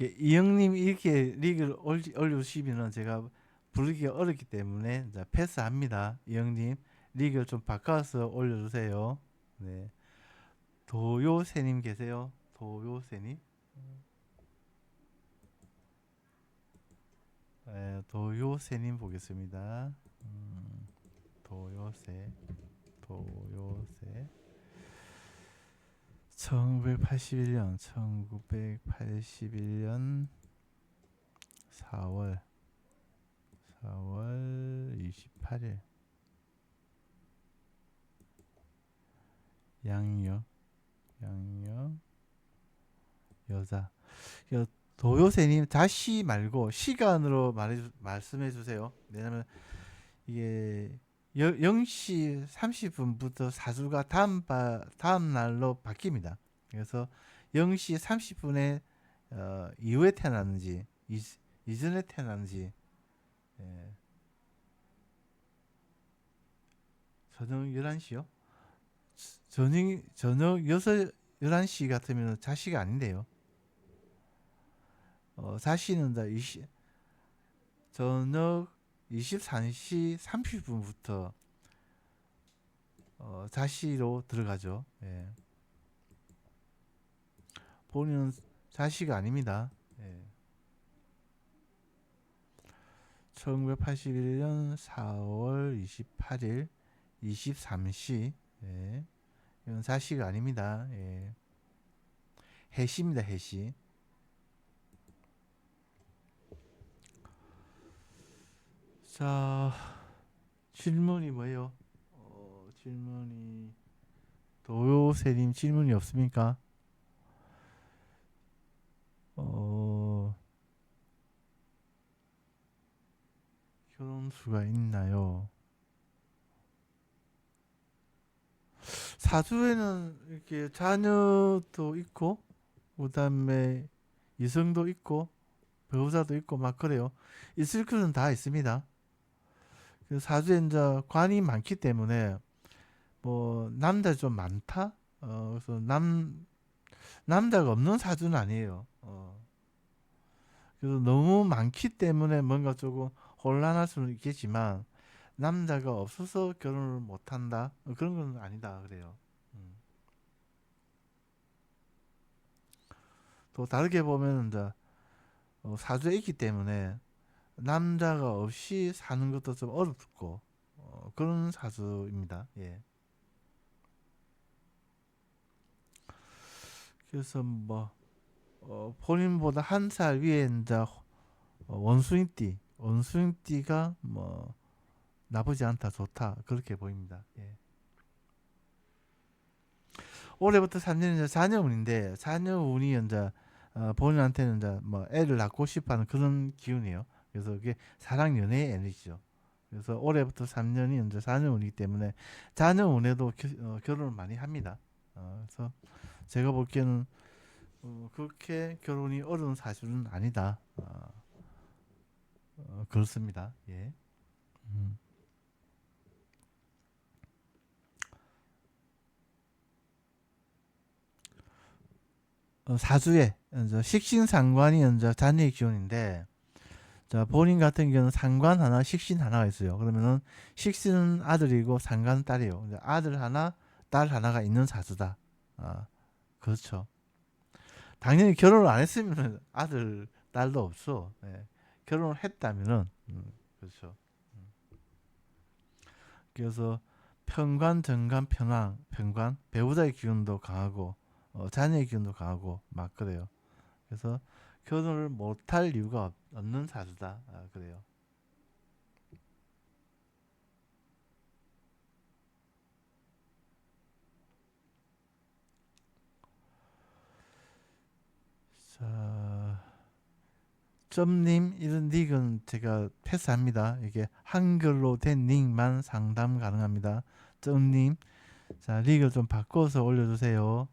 이형님 이렇게 리그를 올려주시면은 제가 부르기가 어렵기 때문에 이제 패스합니다. 이형님 리그를 좀 바꿔서 올려주세요. 네. 도요새님 계세요? 도요새님? 네, 도요새님 보겠습니다. 도요새, 도요새. 1981년 4월 28일 양력, 양력 여자. 도요새님 다시 말고 시간으로 말씀해 주세요. 왜냐면 이게 0시 30분부터 사주가 다음 날로 바뀝니다. 그래서 0시 30분에 이후에 태어났는지 이전에 태어났는지 예, 저녁 11시요? 저녁 11시 같으면 자식이 아닌데요. 자식은 다 저녁 23시 30분부터 자시로 들어가죠. 예. 본인은 자시가 아닙니다. 예. 1981년 4월 28일 23시. 예. 이건 자시가 아닙니다. 예. 해시입니다. 해시. 자, 질문이 뭐예요? 질문이 도요새님 질문이 없습니까? 결혼수가 있나요? 사주에는 이렇게 자녀도 있고, 그다음에 이성도 있고, 배우자도 있고 막 그래요. 있을 것은 다 있습니다. 그 사주에 이제 관이 많기 때문에 뭐 남자 좀 많다. 그래서 남자가 없는 사주는 아니에요. 그래서 너무 많기 때문에 뭔가 조금 혼란할 수는 있겠지만 남자가 없어서 결혼을 못 한다. 그런 건 아니다 그래요. 음. 또 다르게 보면 이제 사주에 있기 때문에 남자가 없이 사는 것도 좀 어렵고 그런 사주입니다. 예. 그래서 뭐 본인보다 한 살 위에 이제 원숭이띠가 뭐 나쁘지 않다, 좋다 그렇게 보입니다. 예. 올해부터 3년이 이제 자녀운인데 자녀운이 이제 본인한테는 이제 뭐 애를 낳고 싶어하는 그런 기운이에요. 그래서 그게 사랑 연애의 에너지죠. 그래서 올해부터 3년이 이제 자녀운이기 때문에 자녀운에도 결혼을 많이 합니다. 그래서 제가 보기에는 그렇게 결혼이 어려운 사실은 아니다. 그렇습니다. 예. 음. 사주에 이제 식신상관이 이제 자녀의 기운인데, 자 본인 같은 경우는 상관 하나, 식신 하나가 있어요. 그러면은 식신은 아들이고 상관은 딸이에요. 이제 아들 하나, 딸 하나가 있는 사주다. 아, 그렇죠. 당연히 결혼을 안 했으면 아들, 딸도 없어. 예. 결혼을 했다면은 그렇죠. 그래서 편관, 정관, 편관 배우자의 기운도 강하고 자녀의 기운도 강하고 막 그래요. 그래서 결혼을 못할 이유가 없는 사주다. 그래요. 자, 점님 이런 닉은 제가 패스합니다. 이게 한글로 된 닉만 상담 가능합니다. 점님, 자 닉을 좀 바꿔서 올려주세요.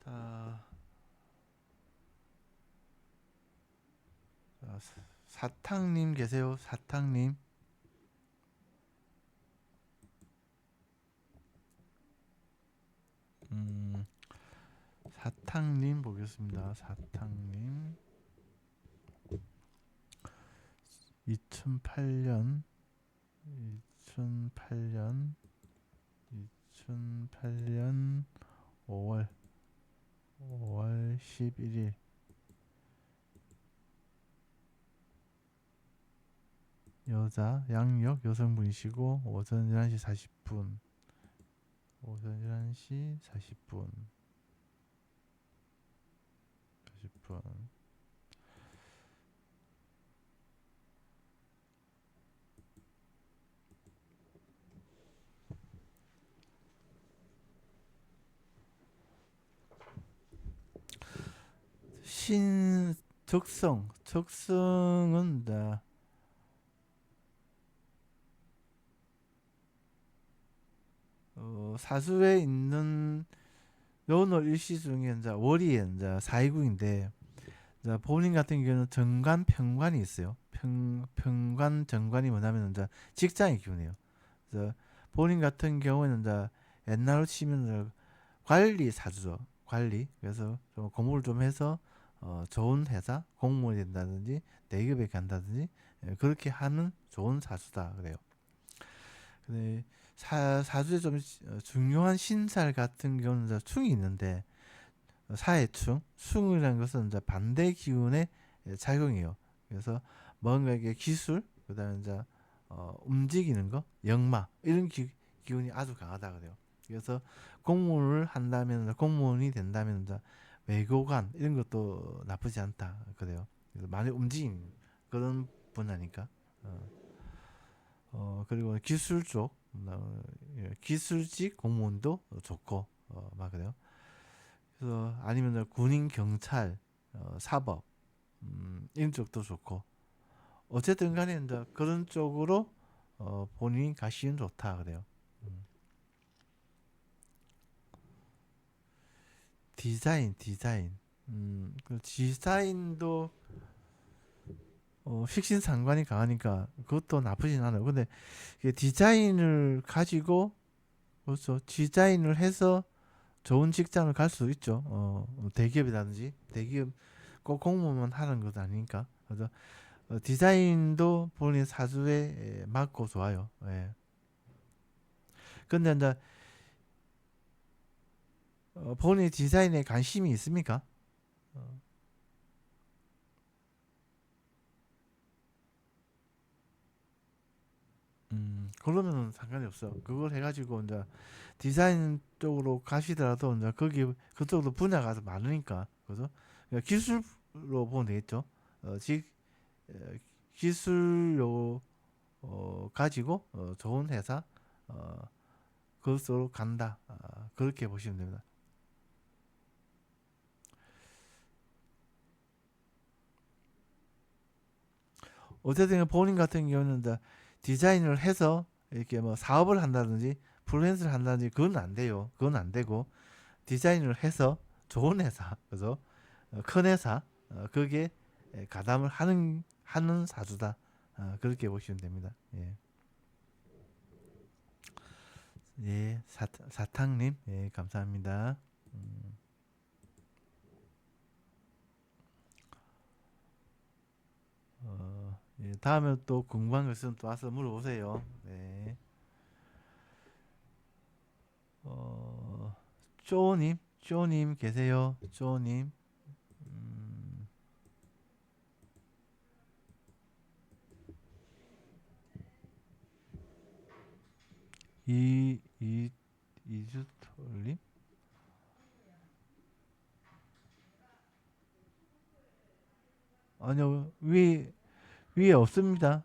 자, 사탕님 계세요? 사탕님. 음, 사탕님 보겠습니다. 사탕님. 2008년 2008년 2008년 5월 11일 여자 양력 여성분이시고 오전 11시 40분 오전 11시 40분 40분 신 적성은 사주에 있는 요월 일시 중에 이제 월이 이제 사이국인데 본인 같은 경우는 정관 편관이 있어요. 편관 정관이 뭐냐면 이제 직장의 기운이에요. 그래서 본인 같은 경우에는 이제 옛날로 치면 관리 사주죠. 관리, 그래서 좀 공부를 좀 해서 좋은 회사 공무원이 된다든지 대기업에 간다든지 그렇게 하는 좋은 사주다 그래요. 근데 사주에 좀 중요한 신살 같은 경우는 이제 충이 있는데 사해충, 충이라는 것은 이제 반대 기운의 작용이에요. 그래서 뭔가 이게 기술, 그다음에 이제 움직이는 거, 역마 이런 기운이 아주 강하다 그래요. 그래서 공무원을 한다면 공무원이 된다면 이제 외교관 이런 것도 나쁘지 않다 그래요. 그래서 많이 움직이는 그런 분야니까. 그리고 기술 쪽, 기술직 공무원도 좋고 막 그래요. 그래서 아니면 군인, 경찰, 사법 이런 쪽도 좋고 어쨌든 간에 이제 그런 쪽으로 본인이 가시면 좋다 그래요. 디자인. 그 디자인도 식신상관이 강하니까 그것도 나쁘진 않아요. 근데 이게 디자인을 가지고 그렇죠. 디자인을 해서 좋은 직장을 갈 수 있죠. 대기업이라든지 대기업 꼭 공무원만 하는 것도 아니니까. 그래서 디자인도 본인 사주에 맞고 좋아요. 예. 근데 이제 본인 디자인에 관심이 있습니까? 그러면은 상관이 없어. 그걸 해가지고 이제 디자인 쪽으로 가시더라도 이제 거기 그쪽으로 분야가 아주 많으니까, 그죠? 그러니까 기술로 보면 되겠죠. 즉 기술로 가지고 좋은 회사 그것으로 간다. 그렇게 보시면 됩니다. 어쨌든 본인 같은 경우는 이제 디자인을 해서 이렇게 뭐 사업을 한다든지 프리랜서를 한다든지 그건 안 돼요. 그건 안 되고 디자인을 해서 좋은 회사, 그죠? 큰 회사, 거기에 가담을 하는 사주다. 그렇게 보시면 됩니다. 예, 예, 사탕님, 예, 감사합니다. 음, 예, 다음에 또 궁금한 거 있으면 또 와서 물어보세요. 네. 어, 쪼님 계세요? 쪼님. 음, 이, 이, 이주톨님? 아니요, 위에 없습니다.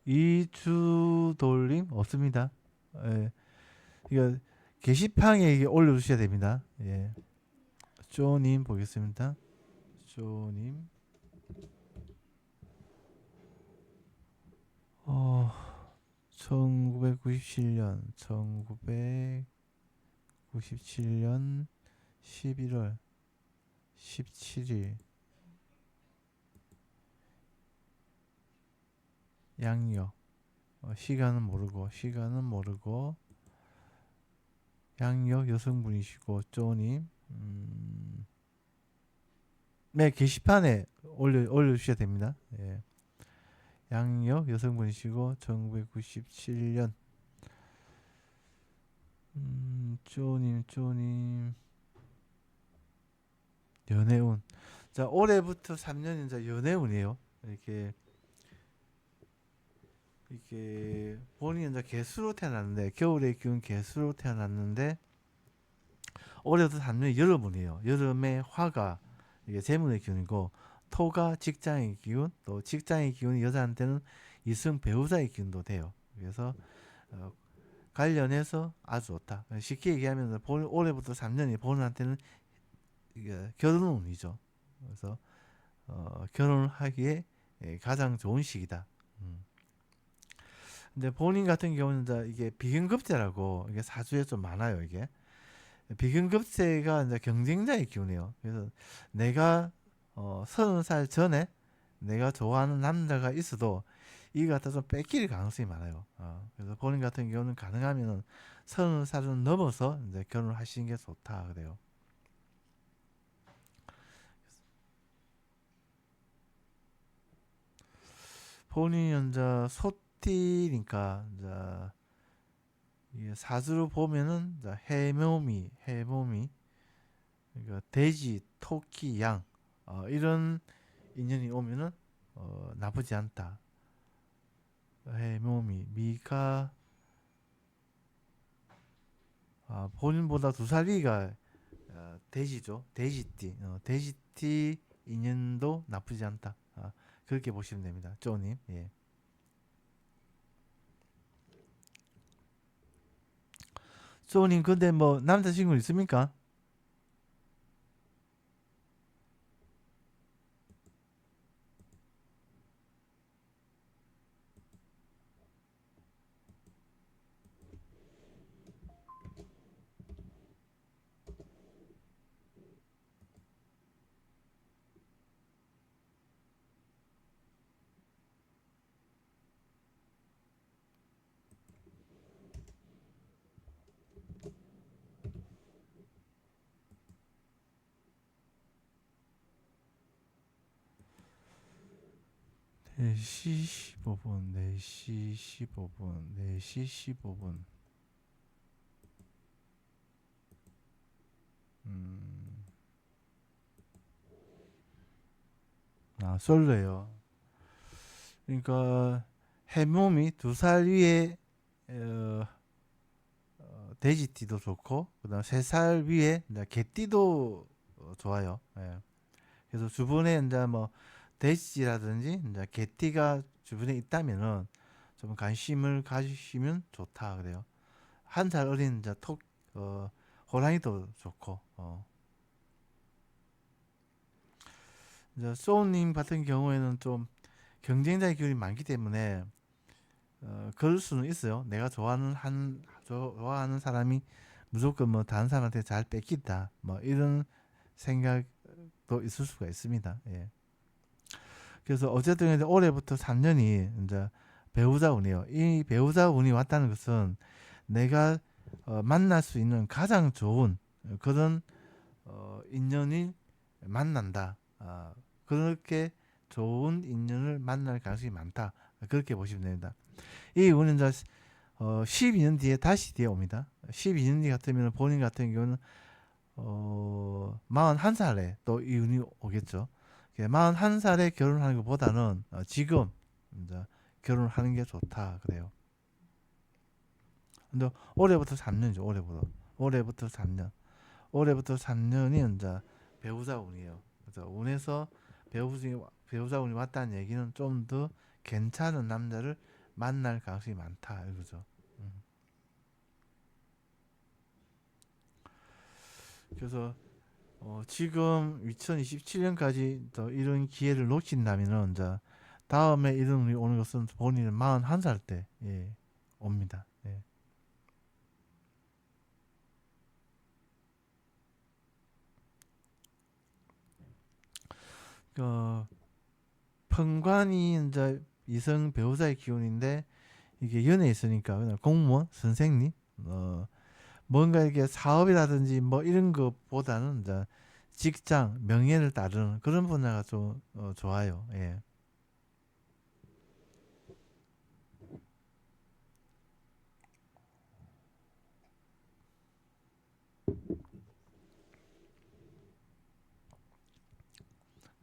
이주돌님 없습니다. 예, 이거 게시판에 이게 올려주셔야 됩니다. 예, 쪼님 보겠습니다. 쪼님. 1997년, 1997년 11월 17일 양력. 시간은 모르고 양력 여성분이시고 쪼님. 네, 게시판에 올려주셔야 됩니다. 예. 양력 여성분이시고 1997년. 쪼님 연애운. 자, 올해부터 3년 이제 연애운이에요. 이게 본인이 이제 개수로 태어났는데 겨울의 기운 개수로 태어났는데 올해도 3년이 여름운이에요. 여름에 화가 이게 재물의 기운이고 토가 직장의 기운, 또 직장의 기운이 여자한테는 이승 배우자의 기운도 돼요. 그래서 어, 관련해서 아주 좋다. 쉽게 얘기하면 올해부터 3년이 본인한테는 이게 결혼운이죠. 그래서 결혼을 하기에 가장 좋은 시기다. 음. 근데 본인 같은 경우는 이제 이게 비견급제라고 이게 사주에 좀 많아요. 이게 비견급제가 이제 경쟁자의 기운이에요. 그래서 내가 30살 전에 내가 좋아하는 남자가 있어도 이 갖다 좀 뺏길 가능성이 많아요. 그래서 본인 같은 경우는 가능하면 30살은 넘어서 이제 결혼을 하시는 게 좋다 그래요. 본인이 이제 소띠니까 이제 이게 사주로 보면은 이제 해묘미 그러니까 돼지, 토끼, 양 이런 인연이 오면은 나쁘지 않다. 해묘미 미가 본인보다 2살 위가 돼지죠. 돼지띠 돼지띠 인연도 나쁘지 않다. 그렇게 보시면 됩니다. 쪼님. 예. 쪼님 근데 뭐 남자친구 있습니까? 네 시 15분, 4시 15분, 4시 15분. 음, 솔로예요. 그러니까 해몸이 2살 위에 어, 돼지띠도 좋고, 그다음 3살 위에 이제 개띠도 좋아요. 예. 그래서 주변에 이제 뭐 돼지라든지 이제 개띠가 주변에 있다면은 좀 관심을 가지시면 좋다 그래요. 1살 어린 이제 호랑이도 좋고, 이제 소우님 같은 경우에는 좀 경쟁자의 기운이 많기 때문에 그럴 수는 있어요. 내가 좋아하는 사람이 무조건 뭐 다른 사람한테 잘 뺏긴다. 뭐 이런 생각도 있을 수가 있습니다. 예. 그래서 어쨌든 이제 올해부터 3년이 이제 배우자 운이에요. 이 배우자 운이 왔다는 것은 내가 만날 수 있는 가장 좋은 그런 인연이 만난다. 그렇게 좋은 인연을 만날 가능성이 많다. 그렇게 보시면 됩니다. 이 운은 이제 12년 뒤에 다시 뒤에 옵니다. 12년 뒤 같으면 본인 같은 경우는 41살에 또 이 운이 오겠죠. 41살에 결혼하는 것보다는 지금 이제 결혼을 하는 게 좋다 그래요. 근데 올해부터 3년이죠. 올해부터 3년. 올해부터 3년이 이제 배우자 운이에요. 그래서 운에서 배우자 운이 왔다는 얘기는 좀 더 괜찮은 남자를 만날 가능성이 많다 이거죠. 음. 그래서 지금 2027년까지 더 이런 기회를 놓친다면은 이제 다음에 이런 운이 오는 것은 본인은 41살 때 옵니다. 예. 어, 편관이 이제 이성 배우자의 기운인데 이게 연애에 있으니까 그냥 공무원, 선생님, 뭔가 이렇게 사업이라든지 뭐 이런 것보다는 이제 직장, 명예를 따르는 그런 분야가 좀 좋아요. 예.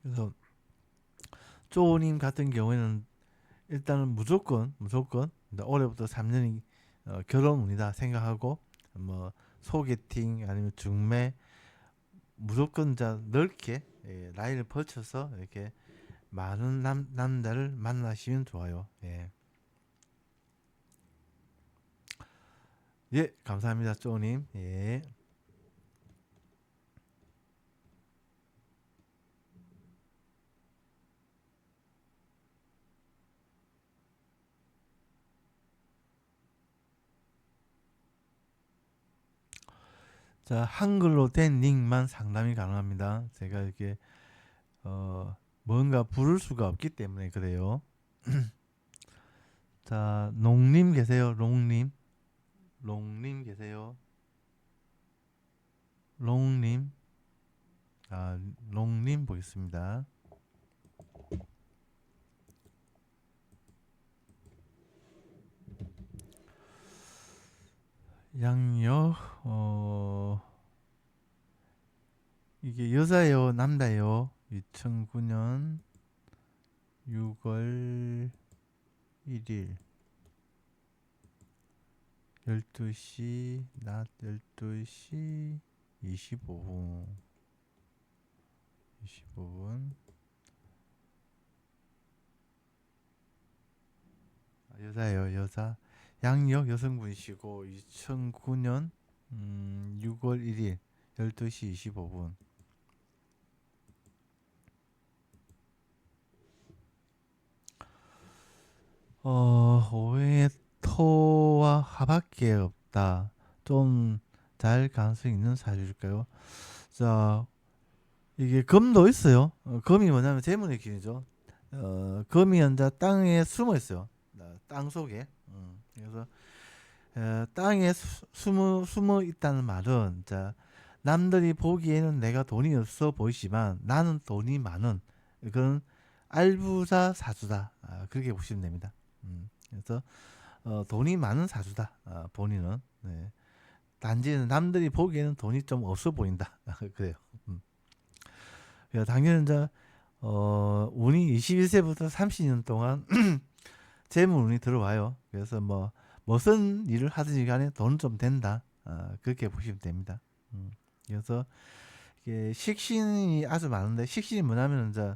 그래서 쪼님 같은 경우에는 일단은 무조건 이제 올해부터 3년이 결혼 운이다 생각하고 뭐 소개팅 아니면 중매 무조건 자 넓게 라인을 걸쳐서 이렇게 많은 남자를 만나시면 좋아요. 예. 예, 감사합니다, 쪼님. 예. 자, 한글로 된 닉만 상담이 가능합니다. 제가 이렇게 뭔가 부를 수가 없기 때문에 그래요. 자, 농님 계세요? 롱님 계세요? 롱님. 아, 롱님 보겠습니다. 양력 이게 여자예요, 남자예요? 2009년 6월 1일 12시 낮 12시 25분 25분 여자예요, 여자. 양력 여성분이시고 2009년 6월 1일 12시 25분. 오행에 토와 화밖에 없다. 좀 잘 가능성이 있는 사주일까요? 자, 이게 금도 있어요. 금이 뭐냐면 재물의 기운이죠. 금이 현재 땅에 숨어 있어요. 땅 속에. 그래서 땅에 숨어 있다는 말은, 자, 남들이 보기에는 내가 돈이 없어 보이지만 나는 돈이 많은 그런 알부자 사주다. 그렇게 보시면 됩니다. 그래서 돈이 많은 사주다. 본인은. 네. 단지 남들이 보기에는 돈이 좀 없어 보인다. 그래요. 당연히 이제 운이 21세부터 30년 동안 재물 운이 들어와요. 그래서 뭐 무슨 일을 하든지 간에 돈은 좀 된다. 그렇게 보시면 됩니다. 그래서 이게 식신이 아주 많은데, 식신이 뭐냐면 이제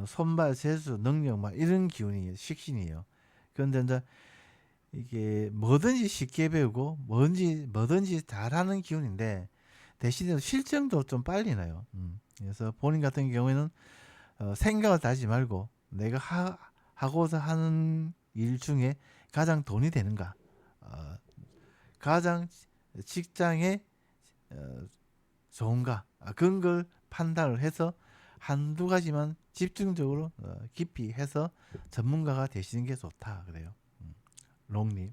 손발, 재수, 능력 막 이런 기운이 식신이에요. 그런데 이제 이게 뭐든지 쉽게 배우고 뭐든지 잘하는 기운인데, 대신에 실정도 좀 빨리 나요. 그래서 본인 같은 경우에는 생각을 하지 말고 내가 하고자 하는 일 중에 가장 돈이 되는가, 가장 직장에 좋은가, 그런 걸 판단을 해서 한두 가지만 집중적으로 깊이 해서 전문가가 되시는 게 좋다 그래요. 롱님.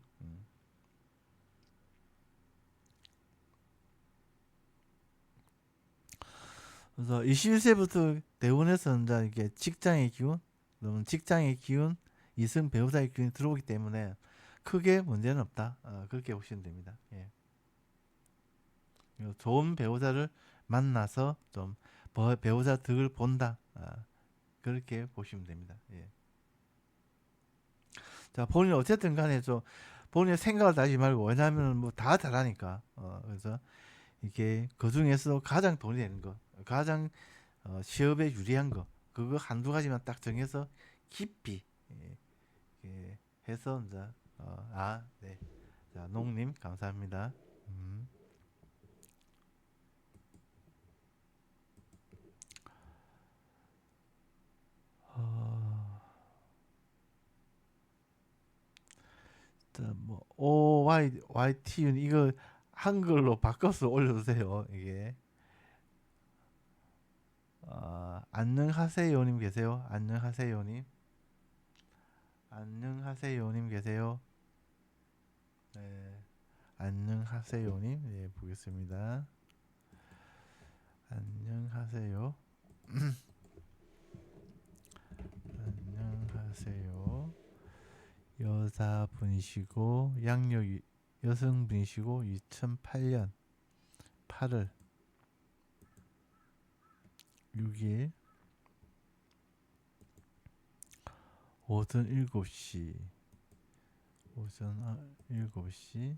그래서 21세부터 대운에서 이제 이게 직장의 기운, 직장의 기운, 이성 배우자의 기운이 들어오기 때문에 크게 문제는 없다. 그렇게 보시면 됩니다. 예. 좋은 배우자를 만나서 좀 배우자 덕을 본다. 그렇게 보시면 됩니다. 예. 자, 본인 어쨌든 간에 좀 본인의 생각을 하지 말고, 왜냐하면 뭐 다 잘하니까. 그래서 이게 그 중에서 가장 돈이 되는 거, 가장 취업에 유리한 거, 그거 한두 가지만 딱 정해서 깊이 예, 해서 이제 네. 자, 농님 감사합니다. 음. 어, 뭐 OYT 이거 한글로 바꿔서 올려주세요. 이게 안녕하세요님 계세요? 안녕하세요님. 안녕하세요님 계세요? 네. 안녕하세요님. 네, 보겠습니다. 안녕하세요. 안녕하세요. 여자분이시고 양력 여성분이시고 2008년 8월 6일 오전 7시 오전 7시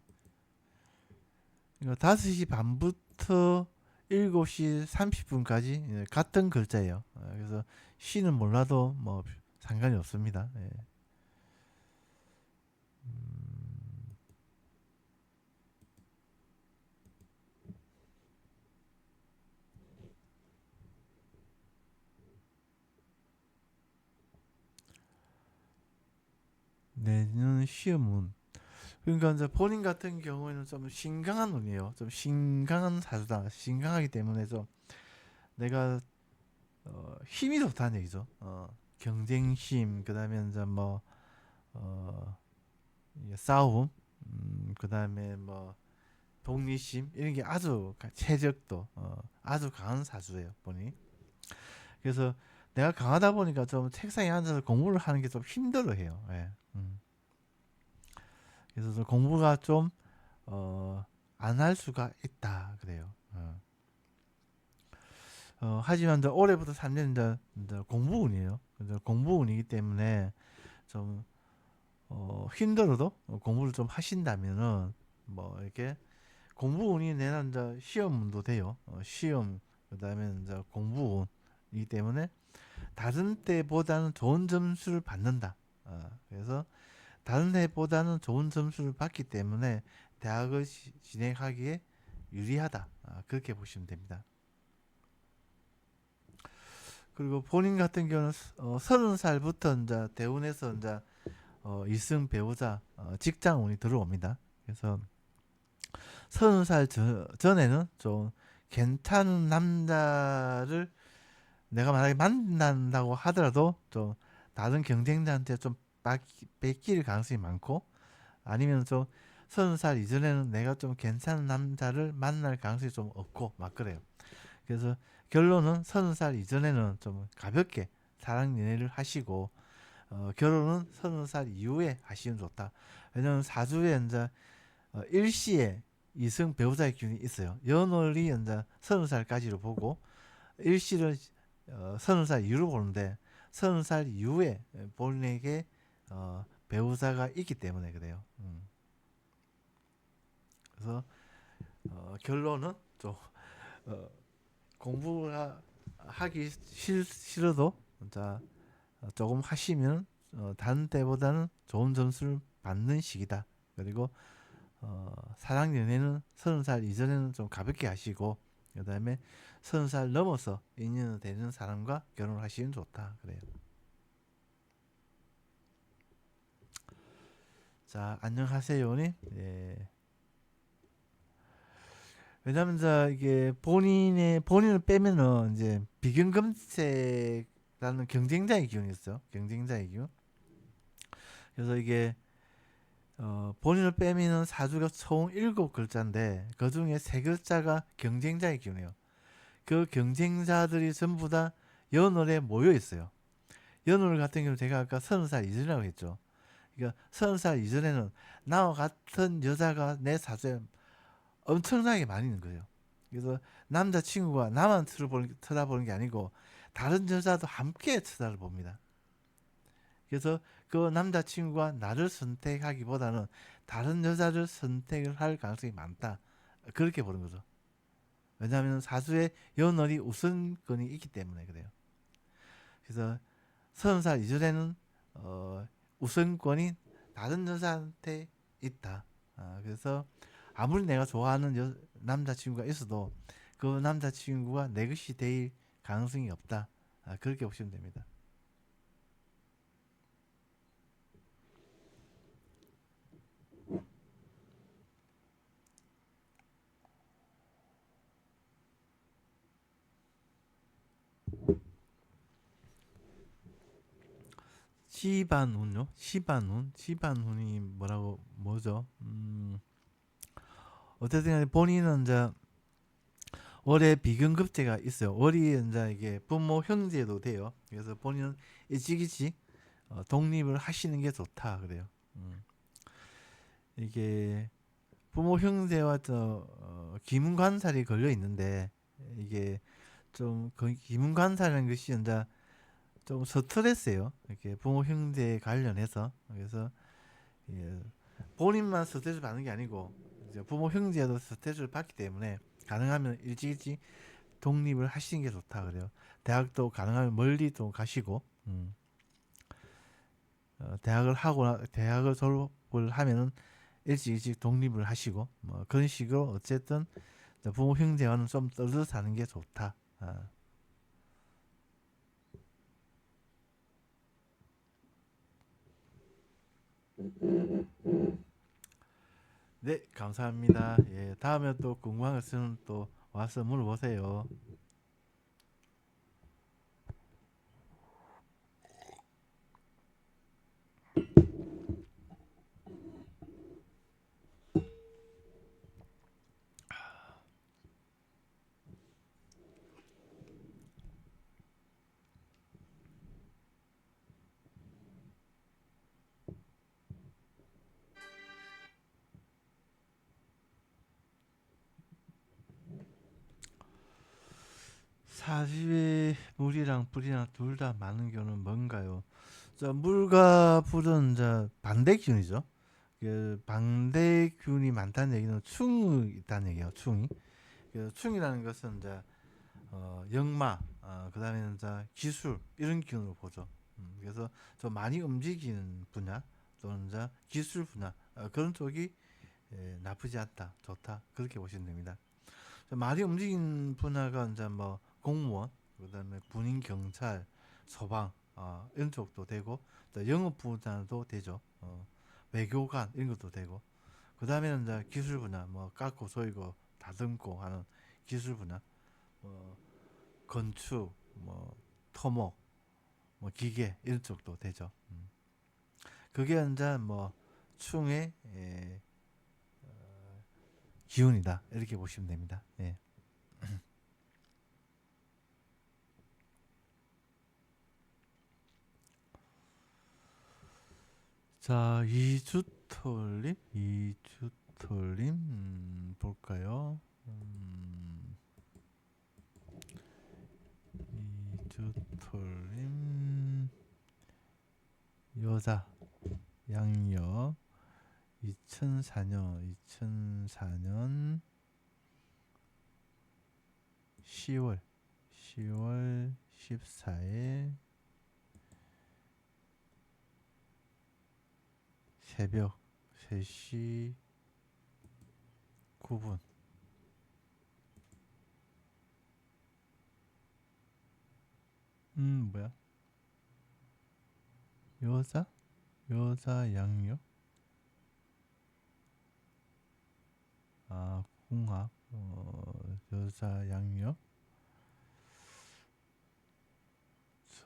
이거 5시 반부터 7시 30분까지 같은 글자예요. 그래서 시는 몰라도 뭐 상관이 없습니다. 예. 내년 시험은, 그러니까 이제 본인 같은 경우에는 좀 신강한 운이에요. 좀 신강한 사주다. 신강하기 때문에 좀 내가 힘이 좋다는 얘기죠. 경쟁심, 그다음에 이제 뭐 어, 싸움, 그다음에 뭐 독립심 이런 게 아주 체력도 아주 강한 사주예요, 본인. 그래서 내가 강하다 보니까 좀 책상에 앉아서 공부를 하는 게 좀 힘들어해요. 예. 그래서 공부가 좀 어, 안 할 수가 있다 그래요. 하지만 이제 올해부터 3년 이제 공부운이에요. 이제 공부운이기 때문에 좀 힘들어도 공부를 좀 하신다면은 뭐 이렇게 공부운이 내는 이제 시험운도 돼요. 시험 그다음에 이제 공부운이기 때문에 다른 때보다는 좋은 점수를 받는다. 그래서 다른 해보다는 좋은 점수를 받기 때문에 대학을 진행하기에 유리하다. 그렇게 보시면 됩니다. 그리고 본인 같은 경우는 30살부터 이제 대운에서 이제 이승 배우자 직장 운이 들어옵니다. 그래서 30살 전에는 좀 괜찮은 남자를 내가 만약에 만난다고 하더라도 좀 다른 경쟁자한테 좀 뺏길 가능성이 많고, 아니면 좀 30살 이전에는 내가 좀 괜찮은 남자를 만날 가능성이 좀 없고 막 그래요. 그래서 결론은 30살 이전에는 좀 가볍게 사랑 연애를 하시고 결혼은 30살 이후에 하시면 좋다. 왜냐면 사주에 이제 일시에 이승 배우자의 기운이 있어요. 연월이 이제 30살까지로 보고 일시를 30살 이후로 보는데 30살 이후에 본인에게 배우자가 있기 때문에 그래요. 그래서 결론은 좀 공부가 하기 싫어도 자 조금 하시면 다른 때보다는 좋은 점수를 받는 시기다. 그리고 사랑 연애는 30살 이전에는 좀 가볍게 하시고 그 다음에 30살 넘어서 인연 되는 사람과 결혼을 하시면 좋다. 그래요. 자, 안녕하세요님. 예. 왜냐면 이제 이게 본인을 빼면은 이제 비경금색라는 경쟁자의 기운이 있어요. 경쟁자의 기운. 그래서 이게 본인을 빼면은 사주가 총 7글자인데 그 중에 3글자가 경쟁자의 기운이에요. 그 경쟁자들이 전부 다 연월에 모여 있어요. 연월 같은 경우 제가 아까 30살 이전이라고 했죠. 그러니까 30살 이전에는 나와 같은 여자가 내 사주에 엄청나게 많이 있는 거예요. 그래서 남자친구가 나만 쳐다보는 게 아니고 다른 여자도 함께 쳐다봅니다. 그래서 그 남자친구가 나를 선택하기보다는 다른 여자를 선택을 할 가능성이 많다. 그렇게 보는 거죠. 왜냐하면 사주에 연월이 우선권이 있기 때문에 그래요. 그래서 30살 이전에는 우선권이 다른 여자한테 있다. 그래서 아무리 내가 좋아하는 남자친구가 있어도 그 남자친구가 내 것이 될 가능성이 없다. 그렇게 보시면 됩니다. 시반운요? 시반운이 뭐죠? 어쨌든 간에 본인은 이제 월에 비근급제가 있어요. 월이 이제 이게 부모 형제도 돼요. 그래서 본인은 일찍일찍 독립을 하시는 게 좋다 그래요. 이게 부모 형제와 기문관살이 걸려 있는데 이게 좀 기문관살이라는 것이 이제 좀 스트레스예요. 이렇게 부모 형제에 관련해서. 그래서 예, 본인만 스트레스 받는 게 아니고 이제 부모 형제도 스트레스를 받기 때문에 가능하면 일찍일찍 독립을 하시는 게 좋다 그래요. 대학도 가능하면 멀리 좀 가시고 대학을 졸업을 하면은 일찍 독립을 하시고 뭐 그런 식으로 어쨌든 부모 형제와는 좀 떨어져 사는 게 좋다. 네, 감사합니다. 예, 다음에 또 궁금한 거 있으면 또 와서 물어보세요. 사주에 물이랑 불이랑 둘 다 많은 경우는 뭔가요? 자, 물과 불은 이제 반대 기운이죠. 그 반대 기운이 많다는 얘기는 충이 있다는 얘기예요. 충이. 그 충이라는 것은 이제 역마, 그다음에 이제 기술 이런 기운으로 보죠. 그래서 좀 많이 움직이는 분야 또는 이제 기술 분야 그런 쪽이 나쁘지 않다, 좋다 그렇게 보시면 됩니다. 많이 움직이는 분야가 이제 뭐 공무원, 그다음에 군인, 경찰, 소방 이런 쪽도 되고 또 영업 분야도 되죠. 외교관 이런 것도 되고 그다음에는 이제 기술 분야 뭐 깎고 소이고 다듬고 하는 기술 분야, 뭐 건축, 뭐 토목, 뭐 기계 이런 쪽도 되죠. 그게 이제 뭐 충의 기운이다 이렇게 보시면 됩니다. 예. 자, 이주톨님 볼까요? 이주톨님 여자 양력 2004년 10월 14일 새벽 3시 9분. 뭐야? 여자 양력? 궁합. 여자 양력.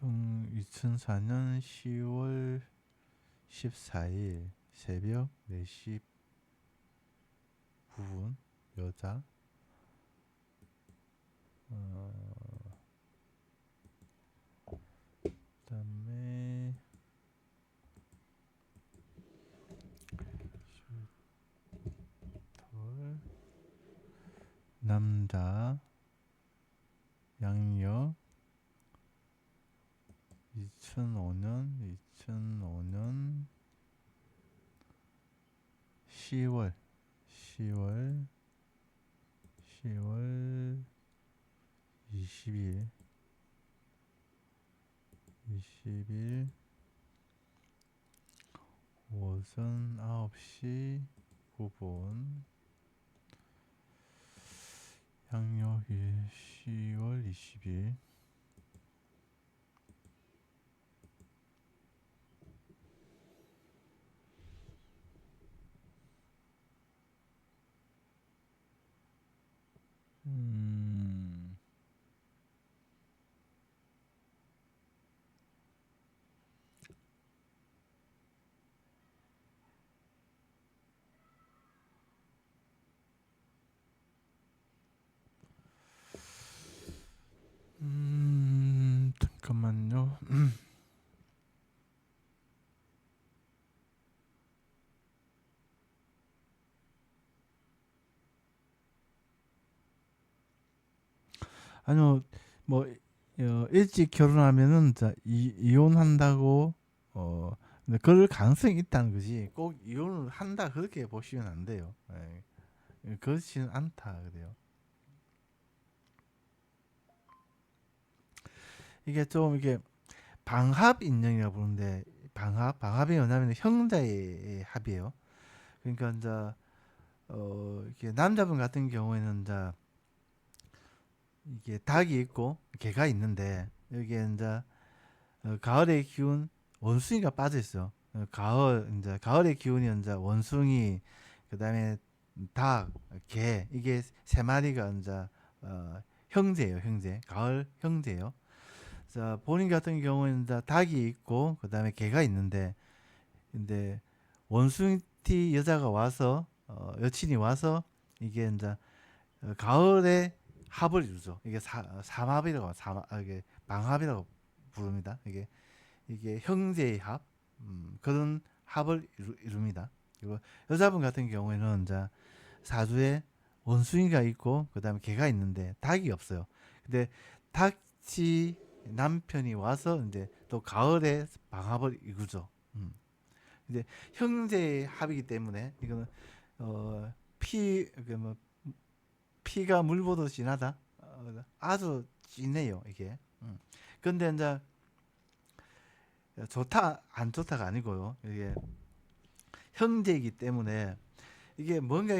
2004년 10월 14일 새벽 4시 9분 여자. 그다음에 남자 양력 2005년 10월 20일 오전 9시 9분 양력일 10월 20일. 잠깐만요. 아니요, 뭐 일찍 결혼하면은 이혼한다고 근데 그럴 가능성이 있다는 거지. 꼭 이혼을 한다 그렇게 보시면 안 돼요. 그렇지는 않다 그래요. 이게 좀 이게 방합 인연이라고 부르는데 방합이 뭐냐면 형제의 합이에요. 그러니까 이제 이게 남자분 같은 경우에는 이제 이게 닭이 있고 개가 있는데 여기에 이제 가을의 기운 원숭이가 빠져 있어. 가을의 기운이 이제 원숭이, 그다음에 닭, 개 이게 세 마리가 이제 형제예요, 형제. 가을 형제예요. 자, 본인 같은 경우에는 이제 닭이 있고 그다음에 개가 있는데, 근데 원숭이티 여자가 와서 여친이 와서 이게 이제 가을에 합을 이루죠. 이게 삼합이라고 이게 방합이라고 부릅니다. 이게 형제의 합, 그런 합을 이룹니다. 그리고 여자분 같은 경우에는 이제 사주에 원숭이가 있고 그다음에 개가 있는데 닭이 없어요. 근데 닥치 남편이 와서 이제 또 가을에 방합을 이루죠. 이제 형제 합이기 때문에 이거는 뭐 피가 물보듯 진하다. 아주 진해요 이게. 근데 이제 좋다 안 좋다가 아니고요. 이게 형제이기 때문에 이게 뭔가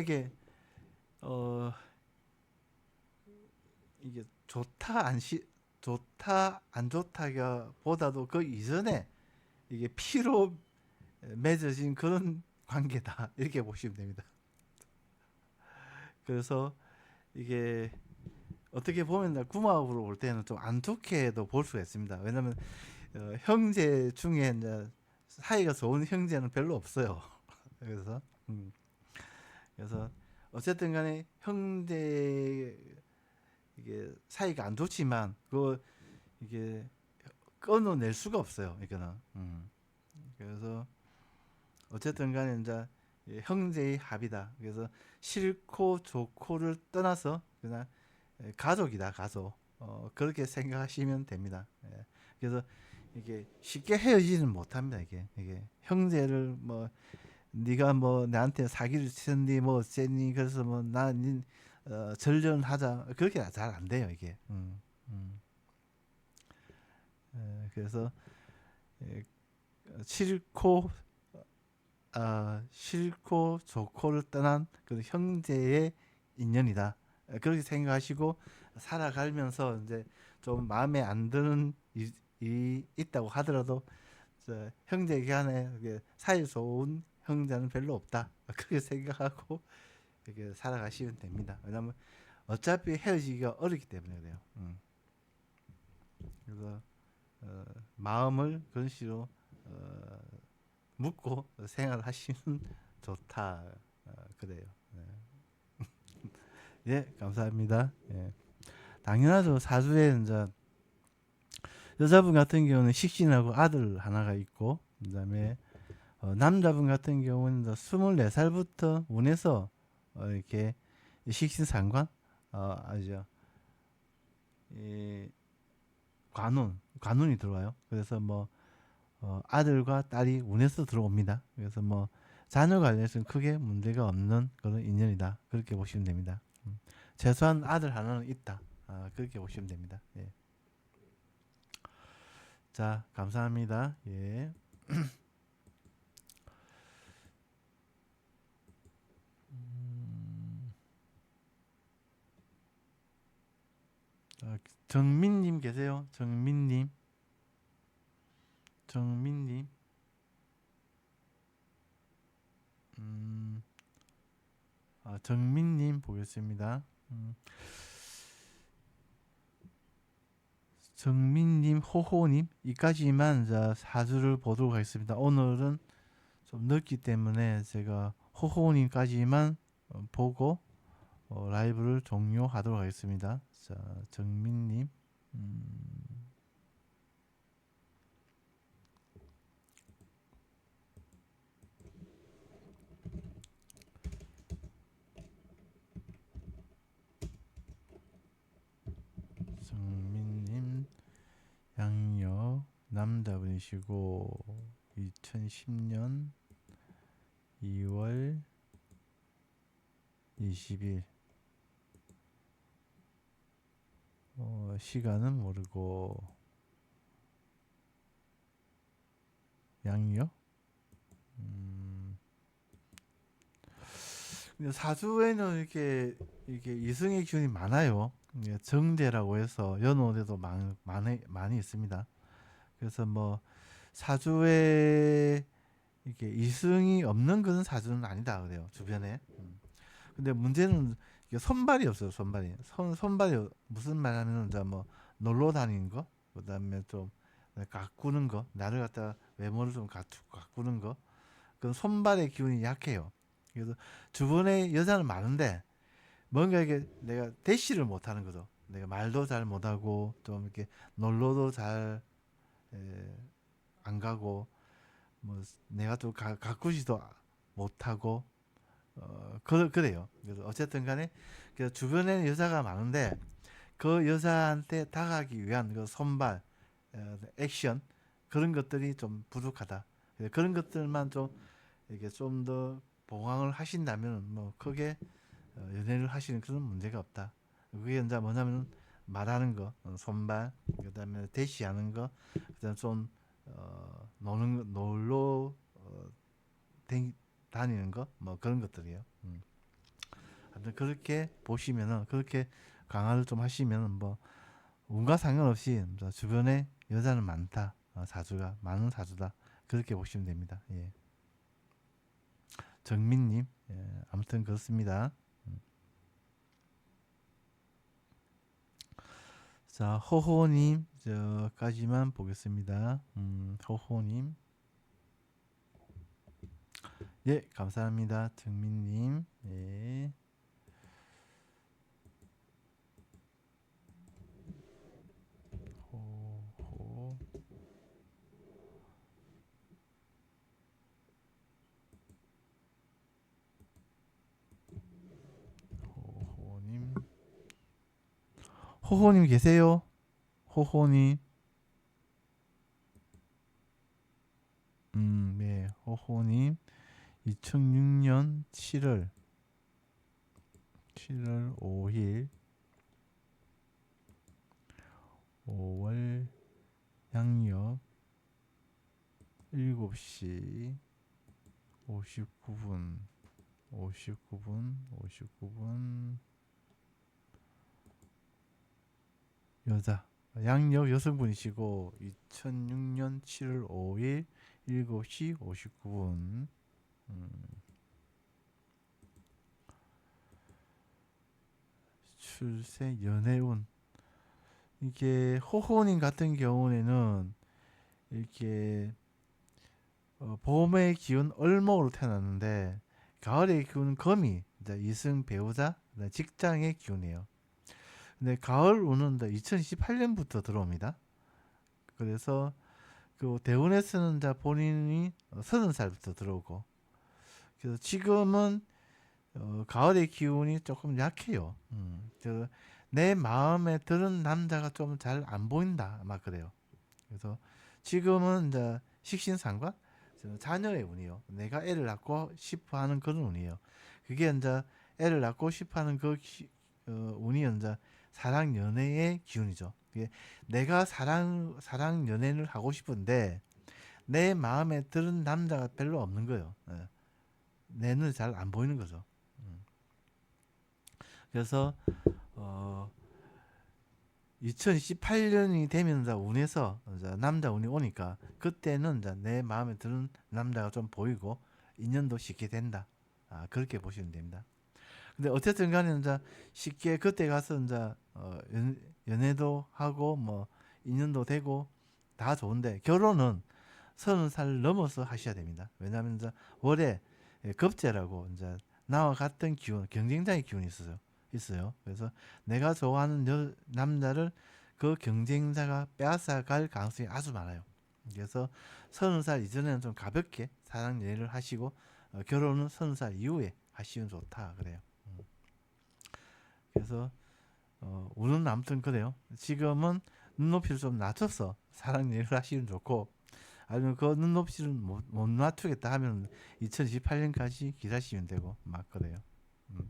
어 이게 좋다 안 좋다가 보다도 그 이전에 이게 피로 맺어진 그런 관계다 이렇게 보시면 됩니다. 그래서 이게 어떻게 보면 궁합으로 볼 때는 좀 안 좋게도 볼 수가 있습니다. 왜냐하면 형제 중에 이제 사이가 좋은 형제는 별로 없어요. 그래서 그래서 어쨌든 간에 형제 이게 사이가 안 좋지만 그 이게 끊어낼 수가 없어요. 이거는. 그래서 어쨌든 간에 이제 형제의 합이다. 그래서 싫고 좋고를 떠나서 그냥 가족이다. 가족. 그렇게 생각하시면 됩니다. 예. 그래서 이게 쉽게 헤어지지는 못합니다. 이게 형제를 뭐 네가 뭐 나한테 사기를 쳤니 뭐 어쨌니 그래서 뭐나 전련하자 그렇게 잘 안 돼요 이게. 그래서 예, 싫고 싫고 좋고를 떠난 그 형제의 인연이다. 그렇게 생각하시고 살아가면서 이제 좀 마음에 안 드는 일이 있다고 하더라도 형제 간에 사이 좋은 형제는 별로 없다. 그렇게 생각하고 이렇게 살아가시면 됩니다. 왜냐하면 어차피 헤어지기가 어렵기 때문에 그래요. 그래서 마음을 그런 식으로 어, 묻고 생활하시면 좋다. 그래요. 네. 예, 감사합니다. 예. 당연하죠. 사주에 이제 여자분 같은 경우는 식신하고 아들 하나가 있고, 그다음에 남자분 같은 경우는 24살부터 운에서 이렇게 식신상관 아니죠. 이 관운이 들어와요. 그래서 뭐 아들과 딸이 운에서 들어옵니다. 그래서 뭐 자녀 관련해서는 크게 문제가 없는 그런 인연이다. 그렇게 보시면 됩니다. 최소한 아들 하나는 있다. 그렇게 보시면 됩니다. 예. 자, 감사합니다. 예. 정민님 계세요? 정민님. 정민님. 음, 정민님 보겠습니다. 정민님, 호호님 이까지만 사주를 보도록 하겠습니다. 오늘은 좀 늦기 때문에 제가 호호님까지만 보고 라이브를 종료하도록 하겠습니다. 자, 정민님. 정민님 양력 남자분이시고 2010년 2월 20일 시간은 모르고 양력 사주에는 이렇게 이승의 기운이 많아요. 정제라고 해서 연월에도 많이 있습니다. 그래서 뭐 사주에 이게 이승이 없는 그런 사주는 아니다 그래요 주변에. 근데 문제는 이게 선발이 없어요. 선발이 무슨 말하면은 뭐 놀러 다니는 거, 그다음에 좀 가꾸는 거, 나를 갖다 외모를 좀 가꾸는 거, 그런 손발의 기운이 약해요. 그래서 주변에 여자는 많은데 뭔가 이게 내가 대시를 못하는 거죠. 내가 말도 잘 못하고 좀 이렇게 놀러도 잘 안 가고 뭐 내가 또 가꾸지도 못하고 그래요. 그래서 어쨌든 간에 주변에는 여자가 많은데 그 여자한테 다가가기 위한 그 손발, 액션 그런 것들이 좀 부족하다. 그런 것들만 좀 이게 좀 더 보강을 하신다면 뭐 크게 연애를 하시는 그런 문제가 없다. 그게 이제 뭐냐면 말하는 거, 손발, 그다음에 대시하는 거, 그다음 좀 노는 놀러 다니는 거, 뭐 그런 것들이요. 하여튼 그렇게 보시면은 그렇게 강화를 좀 하시면은 뭐 운과 상관없이 주변에 여자는 많다. 사주가 많은 사주다. 그렇게 보시면 됩니다. 예. 정민님, 예, 아무튼 그렇습니다. 자, 호호님, 저까지만 보겠습니다. 호호님. 예, 감사합니다. 정민님. 예. 호호, 호호님. 호호님 계세요? 호호님. 네, 호호님. 2006년 7월 5일, 5월 양력 7시 59분, 59분, 여자. 양력 여성분이시고, 2006년 7월 5일, 7시 59분. 출생 연애운. 이게 호호님 같은 경우에는 이렇게 봄의 기운 을목으로 태어났는데 가을의 기운은 금이 이제 이승 배우자 직장의 기운이에요. 근데 가을 운은 2028년부터 들어옵니다. 그래서 그 대운에서는 이제 본인이 30살부터 들어오고 그래서 지금은 가을의 기운이 조금 약해요. 내 마음에 드는 남자가 좀 잘 안 보인다. 막 그래요. 그래서 지금은 이제 식신상관 자녀의 운이요. 내가 애를 낳고 싶어 하는 그런 운이에요. 그게 이제 애를 낳고 싶어 하는 그 운이 이제 사랑 연애의 기운이죠. 그게 내가 사랑 연애를 하고 싶은데 내 마음에 드는 남자가 별로 없는 거예요. 예. 내 눈에 잘 안 보이는 거죠. 그래서 어 2018년이 되면서 운에서 남자 운이 오니까 그때는 이제 내 마음에 드는 남자가 좀 보이고 인연도 쉽게 된다. 그렇게 보시면 됩니다. 근데 어쨌든 간에 이제 쉽게 그때 가서 이제 연애도 하고 뭐 인연도 되고 다 좋은데 결혼은 30살 넘어서 하셔야 됩니다. 왜냐하면 이제 월에 급제라고 이제 나와 같은 기운, 경쟁자의 기운이 있어요. 그래서 내가 좋아하는 남자를 그 경쟁자가 빼앗아갈 가능성이 아주 많아요. 그래서 30살 이전에는 좀 가볍게 사랑 연애를 하시고 결혼은 30살 이후에 하시면 좋다 그래요. 그래서 우는 아무튼 그래요. 지금은 눈높이를 좀 낮춰서 사랑 연애를 하시면 좋고 아니면 그 눈높이를 못 맞추겠다 하면 2018년까지 기다리시면 되고 막 그래요. 음.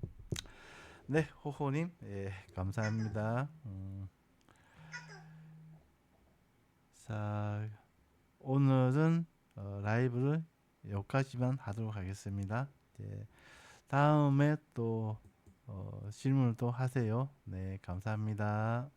네, 호호님, 예, 감사합니다. 자, 오늘은 라이브를 여기까지만 하도록 하겠습니다. 예, 다음에 또 질문을 또 하세요. 네, 감사합니다.